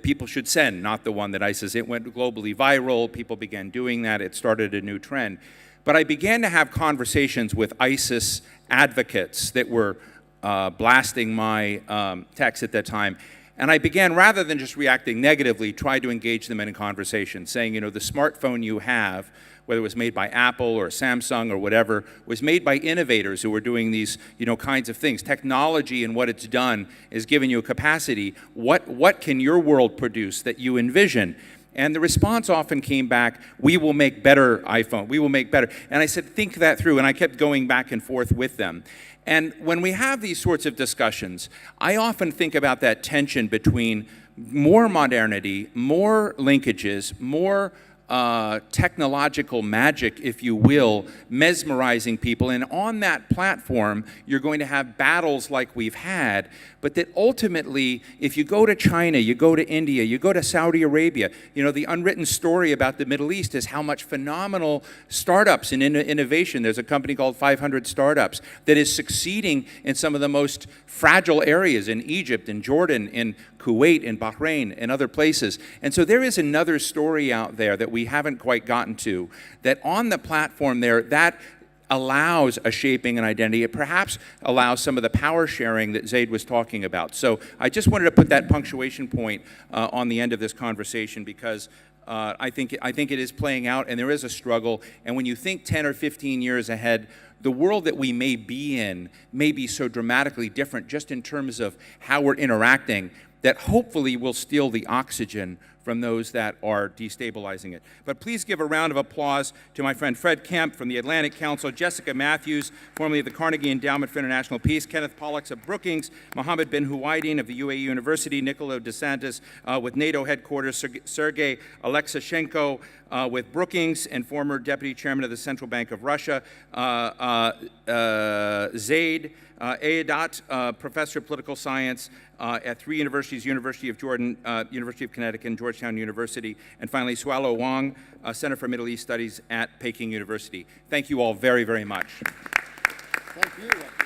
people should send, not the one that ISIS. It went globally viral. People began doing that. It started a new trend. But I began to have conversations with ISIS advocates that were blasting my text at that time. And I began, rather than just reacting negatively, try to engage them in a conversation, saying, you know, the smartphone you have, whether it was made by Apple or Samsung or whatever, was made by innovators who were doing these, you know, kinds of things. Technology and what it's done is giving you a capacity. What can your world produce that you envision? And the response often came back, we will make better iPhone, we will make better. And I said, think that through, and I kept going back and forth with them. And when we have these sorts of discussions, I often think about that tension between more modernity, more linkages, more technological magic, if you will, mesmerizing people. And on that platform, you're going to have battles like we've had, but that ultimately, if you go to China, you go to India, you go to Saudi Arabia, you know, the unwritten story about the Middle East is how much phenomenal startups and innovation. There's a company called 500 Startups that is succeeding in some of the most fragile areas in Egypt, in Jordan, in Kuwait, in Bahrain, and other places. And so there is another story out there that we haven't quite gotten to, that on the platform there, that allows a shaping and identity. It perhaps allows some of the power sharing that Zaid was talking about. So I just wanted to put that punctuation point on the end of this conversation because I think it is playing out and there is a struggle. And when you think 10 or 15 years ahead, the world that we may be in may be so dramatically different just in terms of how we're interacting that hopefully will steal the oxygen from those that are destabilizing it. But please give a round of applause to my friend Fred Kempe from the Atlantic Council, Jessica Mathews, formerly of the Carnegie Endowment for International Peace, Kenneth Pollack of Brookings, Mohammed bin Huwaidin of the UAE University, Nicola de Santis with NATO headquarters, Sergey Aleksashenko with Brookings and former Deputy Chairman of the Central Bank of Russia, Zaid Eyadat, Professor of Political Science at 3 universities, University of Jordan, University of Connecticut, and Georgetown University, and finally Suolao Wang, Center for Middle East Studies at Peking University. Thank you all very, very much. Thank you.